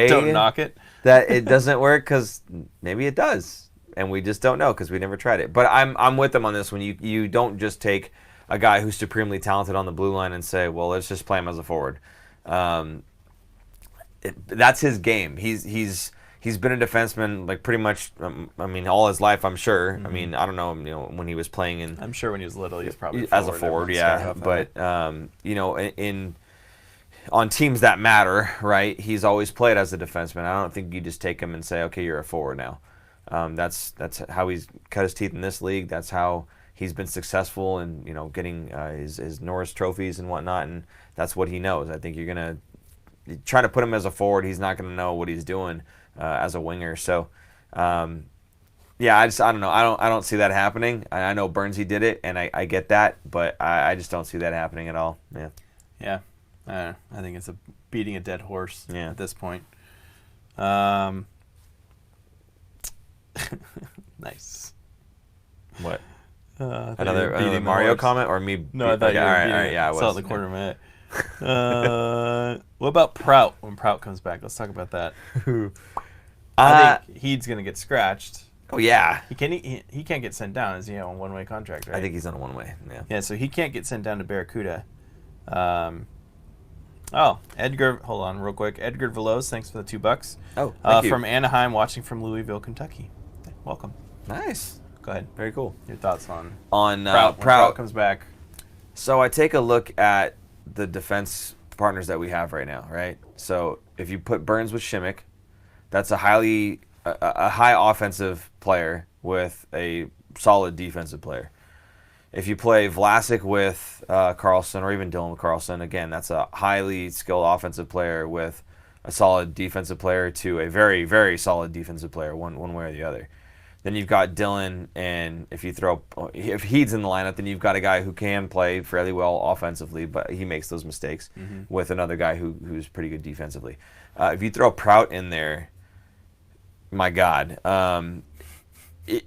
don't knock it that it doesn't work because maybe it does, and we just don't know because we never tried it. But I'm with them on this one. You don't just take a guy who's supremely talented on the blue line and say, well, let's just play him as a forward. That's his game. He's been a defenseman like pretty much, all his life, I'm sure. Mm-hmm. I don't know, when he was playing in. I'm sure when he was little, he was probably as a forward, yeah. But on teams that matter, right? He's always played as a defenseman. I don't think you just take him and say, okay, you're a forward now. That's how he's cut his teeth in this league. That's how he's been successful in getting his Norris trophies and whatnot, and that's what he knows. I think you're gonna try to put him as a forward. He's not gonna know what he's doing as a winger. So, I don't know. I don't see that happening. I know Burnsy did it, and I get that, but I just don't see that happening at all. Yeah. I think it's beating a dead horse at this point. Nice. What? Another Mario comment or me? No, I thought you were beating it. I saw it in the corner of my eye. What about Prout when Prout comes back? Let's talk about that. I think he's going to get scratched. Oh, yeah. He can't get sent down. Is he on a one-way contract, right? I think he's on a one-way, Yeah, so he can't get sent down to Barracuda. Edgar, hold on real quick. Edgar Veloz, thanks for the $2. Oh, thank you. From Anaheim, watching from Louisville, Kentucky. Welcome. Nice. Go ahead. Very cool. Your thoughts on Prout. When Prout comes back. So I take a look at the defense partners that we have right now, right? So if you put Burns with Simek, that's a high offensive player with a solid defensive player. If you play Vlasic with Karlsson or even Dylan with Karlsson, again, that's a highly skilled offensive player with a solid defensive player to a very, very solid defensive player, one way or the other. Then you've got Dylan, and if he's in the lineup, then you've got a guy who can play fairly well offensively, but he makes those mistakes with another guy who's pretty good defensively. If you throw Prout in there, my God.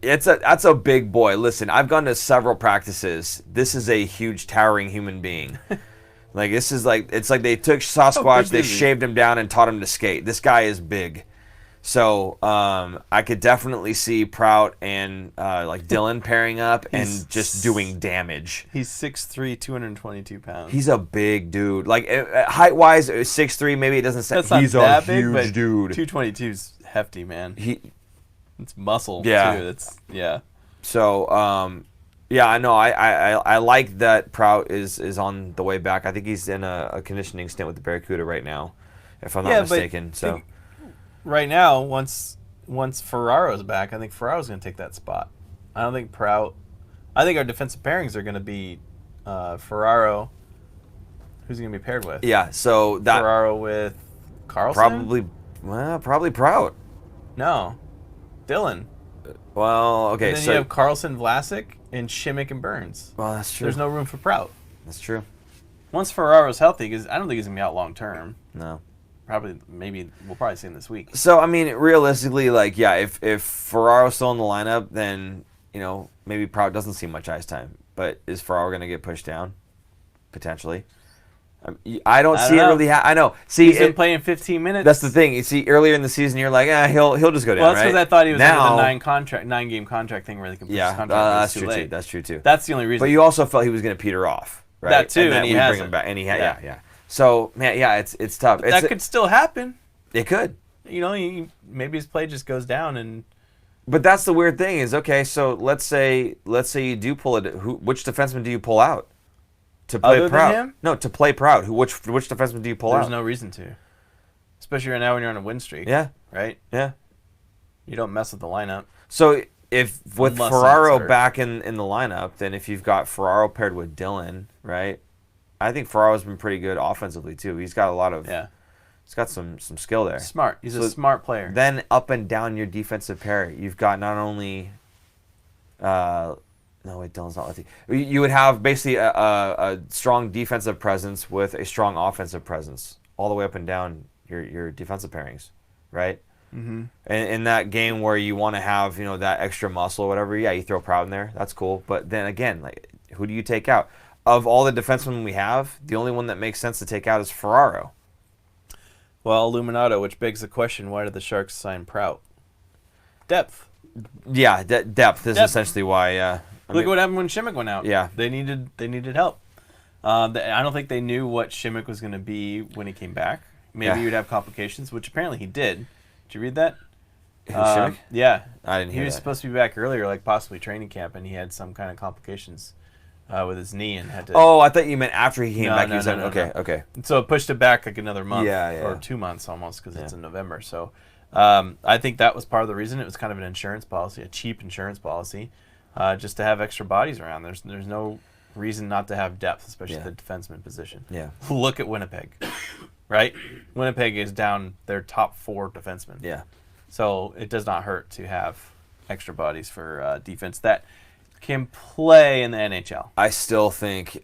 That's a big boy. Listen, I've gone to several practices. This is a huge, towering human being. Like, this is like, it's like they took Sasquatch, they shaved him down and taught him to skate. This guy is big. So I could definitely see Prout and like Dylan pairing up and just doing damage. He's 6'3", 222 pounds. He's a big dude. Like height-wise, 6'3", maybe it doesn't sound. He's a huge dude. 222's hefty, man. It's muscle too. It's So yeah, I know. I like that Prout is on the way back. I think he's in a conditioning stint with the Barracuda right now, if I'm not mistaken. So right now, once Ferraro's back, I think Ferraro's going to take that spot. I don't think Prout. I think our defensive pairings are going to be Ferraro. Who's he going to be paired with? Yeah, so that Ferraro with Karlsson? Probably Prout. No, Dylan. Well, okay. And then you have Karlsson, Vlasic, and Simek and Burns. Well, that's true. There's no room for Prout. That's true. Once Ferraro's healthy, because I don't think he's going to be out long term. No. We'll probably see him this week. So, I mean, realistically, like, yeah, if Ferraro's still in the lineup, then, you know, maybe Prout doesn't see much ice time. But is Ferraro going to get pushed down? Potentially. I don't see it really. I know. See, he's been playing 15 minutes. That's the thing. You see, earlier in the season, you're like, he'll just go down. Well, that's because right? I thought he was now, under the 9-game contract thing where they can push his contract. That's true too. That's true too. That's the only reason. But you also felt he was going to peter off, right? That too, and he bring him back, and he had, yeah. So man, yeah, it's tough. That could still happen. It could. You know, maybe his play just goes down, and. But that's the weird thing is, okay, so let's say you do pull it. Which defenseman do you pull out? To play Other Prout. than him? No, to play Prout. Which defenseman do you pull out? There's no reason to. Especially right now when you're on a win streak. Yeah. Right? Yeah. You don't mess with the lineup. So if with Ferraro back in the lineup, then if you've got Ferraro paired with Dylan, right? I think Ferraro's been pretty good offensively too. He's got a lot of he's got some skill there. Smart. He's a smart player. Then up and down your defensive pair, you've got not only no, wait, Dylan's not lefty. You would have basically a strong defensive presence with a strong offensive presence all the way up and down your defensive pairings, right? Mm-hmm. And in that game where you want to have, you know, that extra muscle or whatever, yeah, you throw Prout in there. That's cool. But then again, like, who do you take out? Of all the defensemen we have, the only one that makes sense to take out is Ferraro. Well, Illuminato, which begs the question, why did the Sharks sign Prout? Depth. Yeah, depth is essentially why, Look at what happened when Simek went out. Yeah. They needed help. I don't think they knew what Simek was going to be when he came back. Maybe he would have complications, which apparently he did. Did you read that? Simek? Yeah. I didn't hear He was that. supposed to be back earlier, like possibly training camp, and he had some kind of complications with his knee and had to... Oh, I thought you meant after he came back. No. Okay. So it pushed it back like another month or 2 months almost because it's in November. So I think that was part of the reason. It was kind of an insurance policy, a cheap insurance policy. Just to have extra bodies around. There's no reason not to have depth, especially the defenseman position. Yeah. Look at Winnipeg, right? Winnipeg is down their top 4 defensemen. Yeah. So it does not hurt to have extra bodies for defense that can play in the NHL. I still think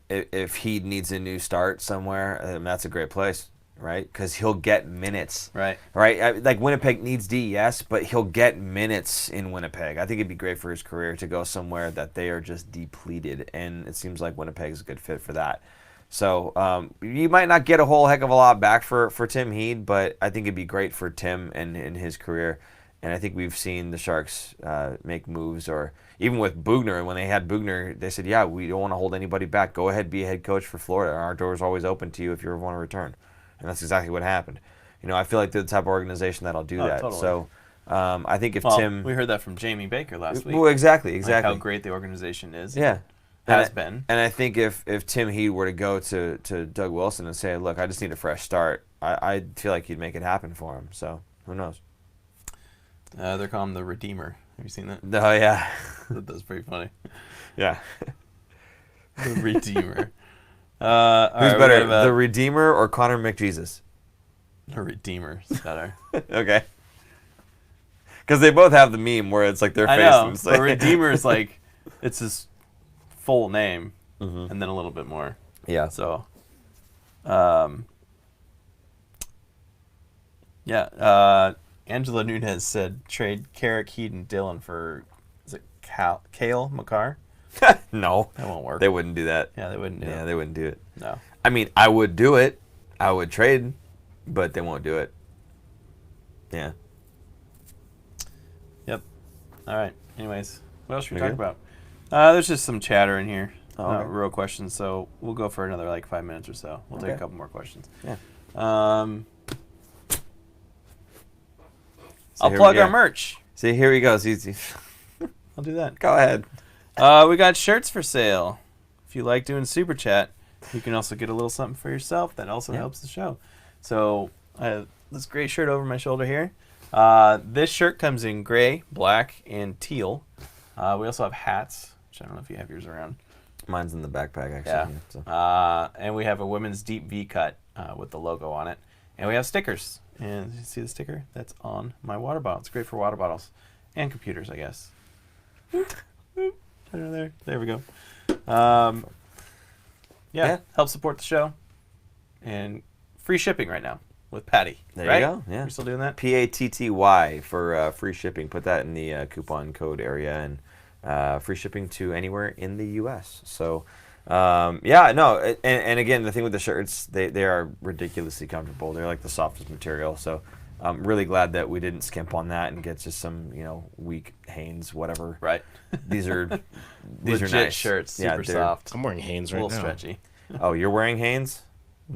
if he needs a new start somewhere, that's a great place. Right, because he'll get minutes. Right. Like Winnipeg needs D, yes, but he'll get minutes in Winnipeg. I think it'd be great for his career to go somewhere that they are just depleted, and it seems like Winnipeg is a good fit for that. So you might not get a whole heck of a lot back for Tim Heed, but I think it'd be great for Tim and his career. And I think we've seen the Sharks make moves, or even with Bugner, when they had Bugner, they said, yeah, we don't want to hold anybody back. Go ahead, be a head coach for Florida. Our door's always open to you if you ever want to return. And that's exactly what happened. You know, I feel like they're the type of organization that'll do that. Totally. So I think if Tim... We heard that from Jamie Baker last week. Well, exactly. Like how great the organization is. Yeah. Has been. And I think if Tim Heed were to go to Doug Wilson and say, look, I just need a fresh start, I feel like he'd make it happen for him. So who knows? They're calling him the Redeemer. Have you seen that? Oh, yeah. That's pretty funny. Yeah. The Redeemer. Who's better, the Redeemer or Connor McJesus? The Redeemer is better. Okay. Because they both have the meme where it's like their face. I know, and but Redeemer is like, it's his full name, mm-hmm. and then a little bit more. Yeah. So, Angela Nunez said trade Carrick, Heed, and Dillon for, is it Kale McCarr? No. That won't work. They wouldn't do that. Yeah, they wouldn't do it. Yeah, they wouldn't do it. No. I mean, I would do it. I would trade, but they won't do it. Yeah. Yep. All right. Anyways, what else should we talk about? There's just some chatter in here. Not real questions, so we'll go for another like 5 minutes or so. We'll take a couple more questions. Yeah. I'll plug our merch. See, here he goes. Easy. I'll do that. Go ahead. We got shirts for sale. If you like doing Super Chat, you can also get a little something for yourself. That also helps the show. So I have this gray shirt over my shoulder here. This shirt comes in gray, black, and teal. We also have hats, which I don't know if you have yours around. Mine's in the backpack, actually. Yeah. So. And we have a women's deep V cut with the logo on it. And we have stickers. And you see the sticker? That's on my water bottle. It's great for water bottles and computers, I guess. There we go. Help support the show. And free shipping right now with Patty. There you go. Yeah. We're still doing that? PATTY for free shipping. Put that in the coupon code area, and free shipping to anywhere in the U.S. So, and again, the thing with the shirts, they are ridiculously comfortable. They're like the softest material. So, I'm really glad that we didn't skimp on that and get just some, weak Hanes, whatever. Right. These are Legit nice shirts, super soft. I'm wearing Hanes right now. A little stretchy. Oh, you're wearing Hanes?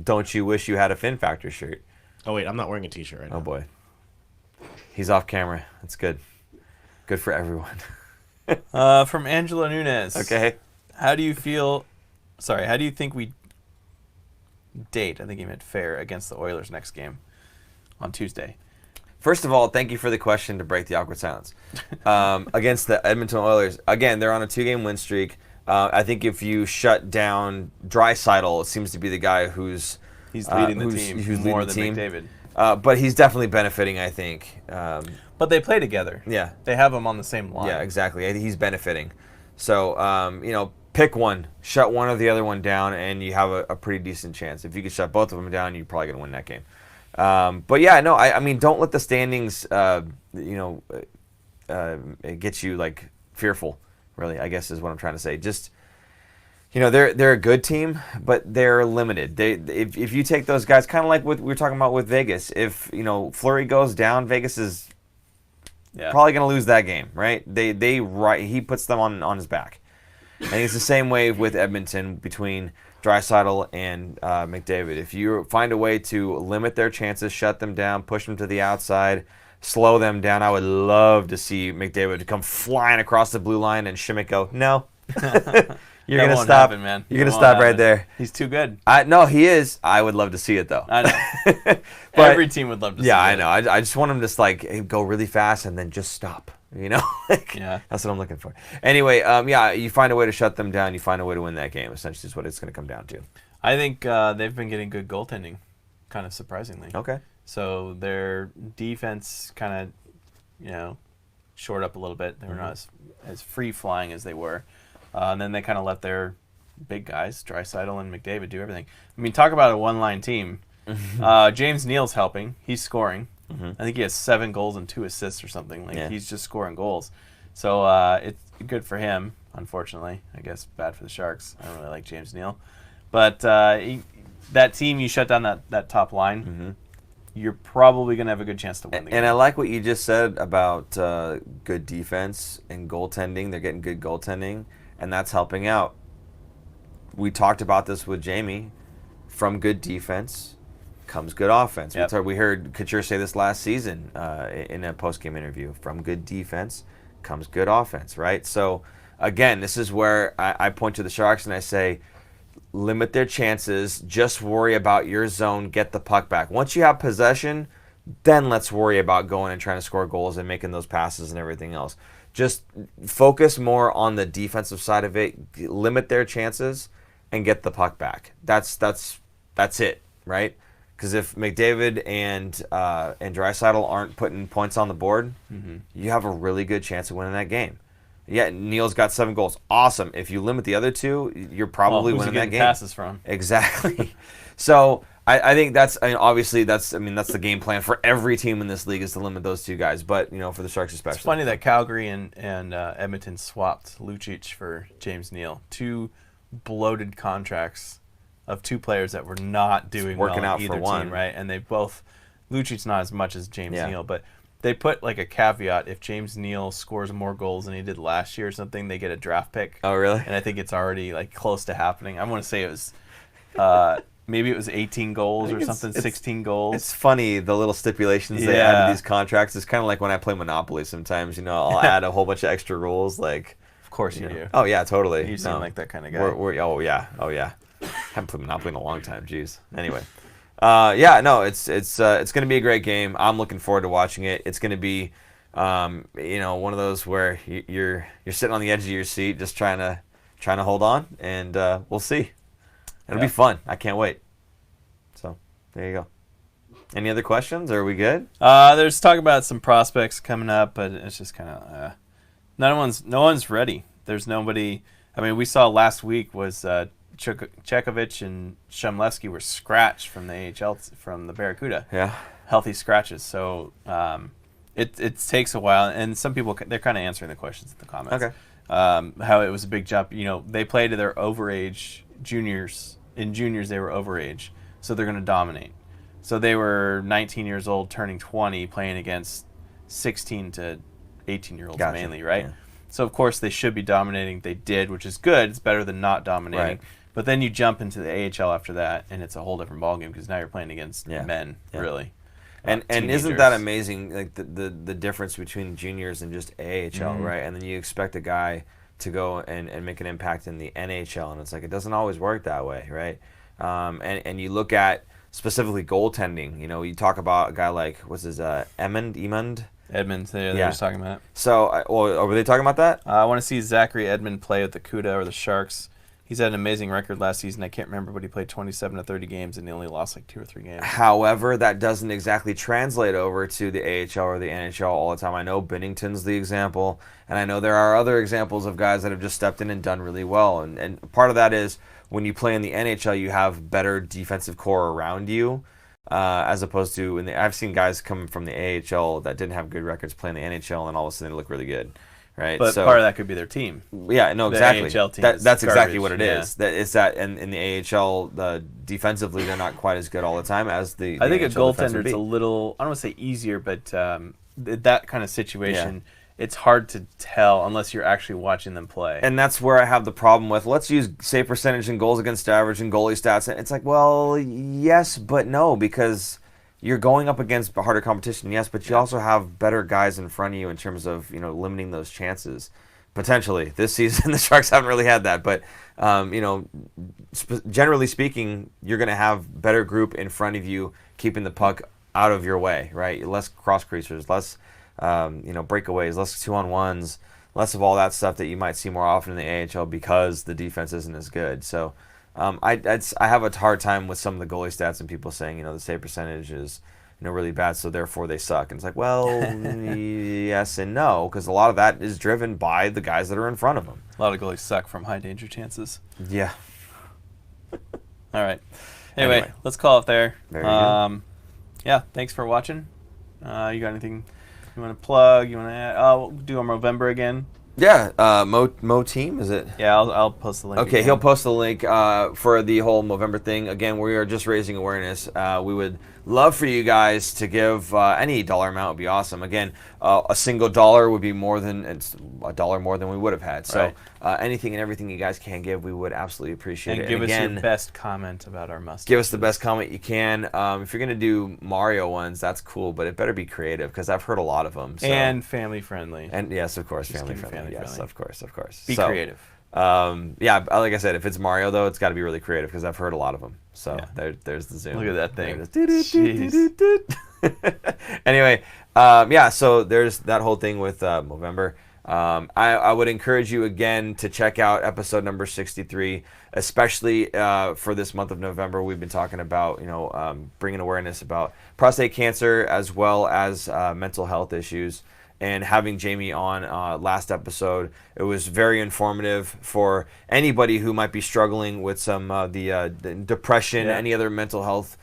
Don't you wish you had a Fin Factor shirt? Oh, wait, I'm not wearing a t-shirt right now. Oh, boy. He's off camera. That's good. Good for everyone. From Angela Nunez. Okay. How do you think we date, I think he meant fare, against the Oilers next game on Tuesday? First of all, thank you for the question to break the awkward silence. Against the Edmonton Oilers, again, they're on a 2-game win streak. I think if you shut down Draisaitl, it seems to be the guy who's leading the team more than McDavid. But he's definitely benefiting, I think. But they play together. Yeah. They have him on the same line. Yeah, exactly. I think he's benefiting. So, pick one, shut one or the other one down, and you have a pretty decent chance. If you could shut both of them down, you're probably going to win that game. I mean, don't let the standings, get you, fearful, really, I guess is what I'm trying to say. Just, they're a good team, but they're limited. If you take those guys, kind of like what we were talking about with Vegas, if, Fleury goes down, Vegas is probably going to lose that game, right? He puts them on his back. And it's the same way with Edmonton between Draisaitl and McDavid. If you find a way to limit their chances, shut them down, push them to the outside, slow them down, I would love to see McDavid come flying across the blue line and Simek go, no. You're going to stop, man. You're going to stop right there. He's too good. No, he is. I would love to see it, though. I know. Every team would love to see it. Yeah, I know. I just want him to go really fast and then just stop. Yeah. That's what I'm looking for. Anyway, you find a way to shut them down. You find a way to win that game. Essentially, is what it's going to come down to. I think they've been getting good goaltending, kind of surprisingly. Okay. So their defense kind of, shored up a little bit. They were not as free flying as they were, and then they kind of let their big guys, Draisaitl and McDavid, do everything. I mean, talk about a one-line team. James Neal's helping. He's scoring. I think he has 7 goals and 2 assists or something. He's just scoring goals. So it's good for him, unfortunately. I guess bad for the Sharks. I don't really like James Neal. But that team, you shut down that top line, you're probably going to have a good chance to win the game. And I like what you just said about good defense and goaltending. They're getting good goaltending, and that's helping out. We talked about this with Jamie. From good defense comes good offense. Yep. We heard Couture say this last season in a post-game interview. From good defense comes good offense, right? So, again, this is where I point to the Sharks and I say, limit their chances. Just worry about your zone. Get the puck back. Once you have possession, then let's worry about going and trying to score goals and making those passes and everything else. Just focus more on the defensive side of it. Limit their chances and get the puck back. That's it, right? Because if McDavid and Draisaitl aren't putting points on the board, you have a really good chance of winning that game. Yeah, Neal's got 7 goals. Awesome. If you limit the other 2, you're probably winning that game. Passes from? Exactly. So I think that's, I mean, obviously that's the game plan for every team in this league is to limit those two guys, but for the Sharks especially. It's funny that Calgary and Edmonton swapped Lucic for James Neal, two bloated contracts of two players that were not doing working well out on for either one. team, right? And they both, Lucic's not as much as James Neal, but they put like a caveat: if James Neal scores more goals than he did last year or something, they get a draft pick. Oh, really? And I think it's already like close to happening. I want to say it was. Maybe it was 18 goals or something, 16 goals. It's funny, the little stipulations they add to these contracts. It's kind of like when I play Monopoly sometimes, I'll add a whole bunch of extra rules. Like, of course you do. Oh, yeah, totally. You seem like that kind of guy. Oh, yeah. Haven't played Monopoly in a long time. Jeez. Anyway. It's going to be a great game. I'm looking forward to watching it. It's going to be, one of those where you're sitting on the edge of your seat just trying to hold on, and we'll see. It'll be fun. I can't wait. So, there you go. Any other questions? Are we good? There's talk about some prospects coming up, but it's just kind of no one's ready. There's nobody. I mean, we saw last week was Chekovich and Shumlevsky were scratched from the AHL from the Barracuda. Yeah, healthy scratches. So it takes a while, and some people they're kind of answering the questions in the comments. Okay. How it was a big jump. They played to their overage juniors. In juniors, they were overage, so they're going to dominate. So they were 19 years old, turning 20, playing against 16 to 18-year-olds mainly, right? Yeah. So, of course, they should be dominating. They did, which is good. It's better than not dominating. Right. But then you jump into the AHL after that, and it's a whole different ballgame because now you're playing against men, really. And isn't that amazing, like the difference between juniors and just AHL, right? And then you expect a guy to go and make an impact in the NHL, and it's like it doesn't always work that way, right? And you look at specifically goaltending. You talk about a guy like what's his Edmund. Edmonds, they were just talking about it. So, were they talking about that? I want to see Zachary Edmond play with the CUDA or the Sharks. He's had an amazing record last season. I can't remember, but he played 27 to 30 games, and he only lost like 2 or 3 games. However, that doesn't exactly translate over to the AHL or the NHL all the time. I know Binnington's the example, and I know there are other examples of guys that have just stepped in and done really well. And part of that is when you play in the NHL, you have better defensive core around you, as opposed to I've seen guys come from the AHL that didn't have good records playing the NHL, and all of a sudden they look really good. Right? But part of that could be their team. Yeah, no, exactly. The AHL team that's exactly what it is. It's that in the AHL, defensively, they're not quite as good all the time as the I think AHL a goaltender's a little, I don't want to say easier, but that kind of situation, it's hard to tell unless you're actually watching them play. And that's where I have the problem with, let's use save percentage and goals against average and goalie stats. It's like, well, yes, but no, because you're going up against harder competition, yes, but you also have better guys in front of you in terms of limiting those chances. Potentially, this season the Sharks haven't really had that, but generally speaking, you're going to have better group in front of you, keeping the puck out of your way, right? Less cross creasers, less breakaways, less 2-on-1s, less of all that stuff that you might see more often in the AHL because the defense isn't as good. So. I have a hard time with some of the goalie stats and people saying, the save percentage is, really bad, so therefore they suck. And it's like, well, yes and no, because a lot of that is driven by the guys that are in front of them. A lot of goalies suck from high danger chances. Yeah. All right. Anyway, let's call it there. Very good. Yeah, thanks for watching. You got anything you want to plug? You want to add? We'll do our Movember again. Yeah, Mo Team, is it? Yeah, I'll post the link. Okay, again. He'll post the link for the whole Movember thing. Again, we are just raising awareness. We would love for you guys to give any dollar amount would be awesome. Again, a single dollar would be it's $1 more than we would have had. So anything and everything you guys can give, we would absolutely appreciate it. And give us your best comment about our mustache. Give us the best comment you can. If you're going to do Mario ones, that's cool, but it better be creative because I've heard a lot of them. So. And family friendly. And yes, of course, family friendly. Yes, of course. Be creative. Yeah, like I said, if it's Mario though, it's got to be really creative because I've heard a lot of them. So there's the zoom. Look at that thing. Anyway, so there's that whole thing with Movember. I would encourage you again to check out episode number 63, especially for this month of November. We've been talking about bringing awareness about prostate cancer as well as mental health issues. and having Jamie on last episode. It was very informative for anybody who might be struggling with some the depression, any other mental health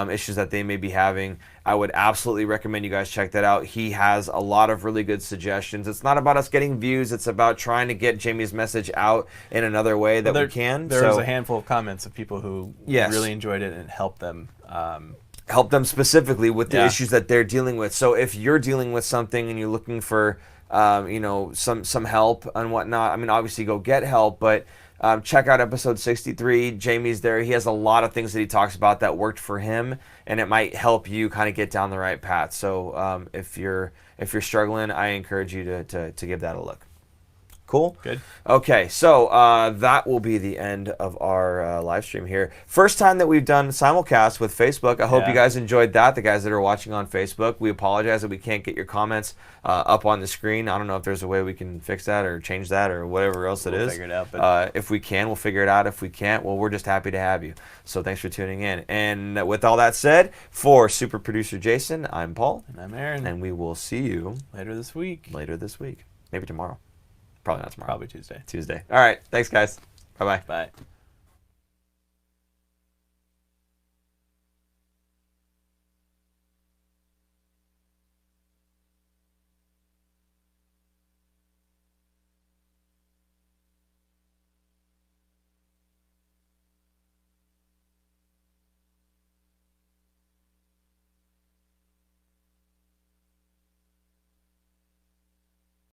issues that they may be having. I would absolutely recommend you guys check that out. He has a lot of really good suggestions. It's not about us getting views. It's about trying to get Jamie's message out in another way that we can. There was a handful of comments of people who really enjoyed it and helped them. Help them specifically with the issues that they're dealing with. So if you're dealing with something and you're looking for, some help and whatnot, I mean, obviously go get help, but check out episode 63. Jamie's there. He has a lot of things that he talks about that worked for him, and it might help you kind of get down the right path. So if you're struggling, I encourage you to give that a look. Cool? Good. Okay, so that will be the end of our live stream here. First time that we've done simulcast with Facebook. I hope you guys enjoyed that, the guys that are watching on Facebook. We apologize that we can't get your comments up on the screen. I don't know if there's a way we can fix that or change that or whatever else it is. We'll figure it out. But if we can, we'll figure it out. If we can't, well, we're just happy to have you. So thanks for tuning in. And with all that said, for Super Producer Jason, I'm Paul. And I'm Aaron. And we will see you later this week. Maybe tomorrow. Probably not tomorrow. Probably Tuesday. All right. Thanks, guys. Bye-bye. Bye.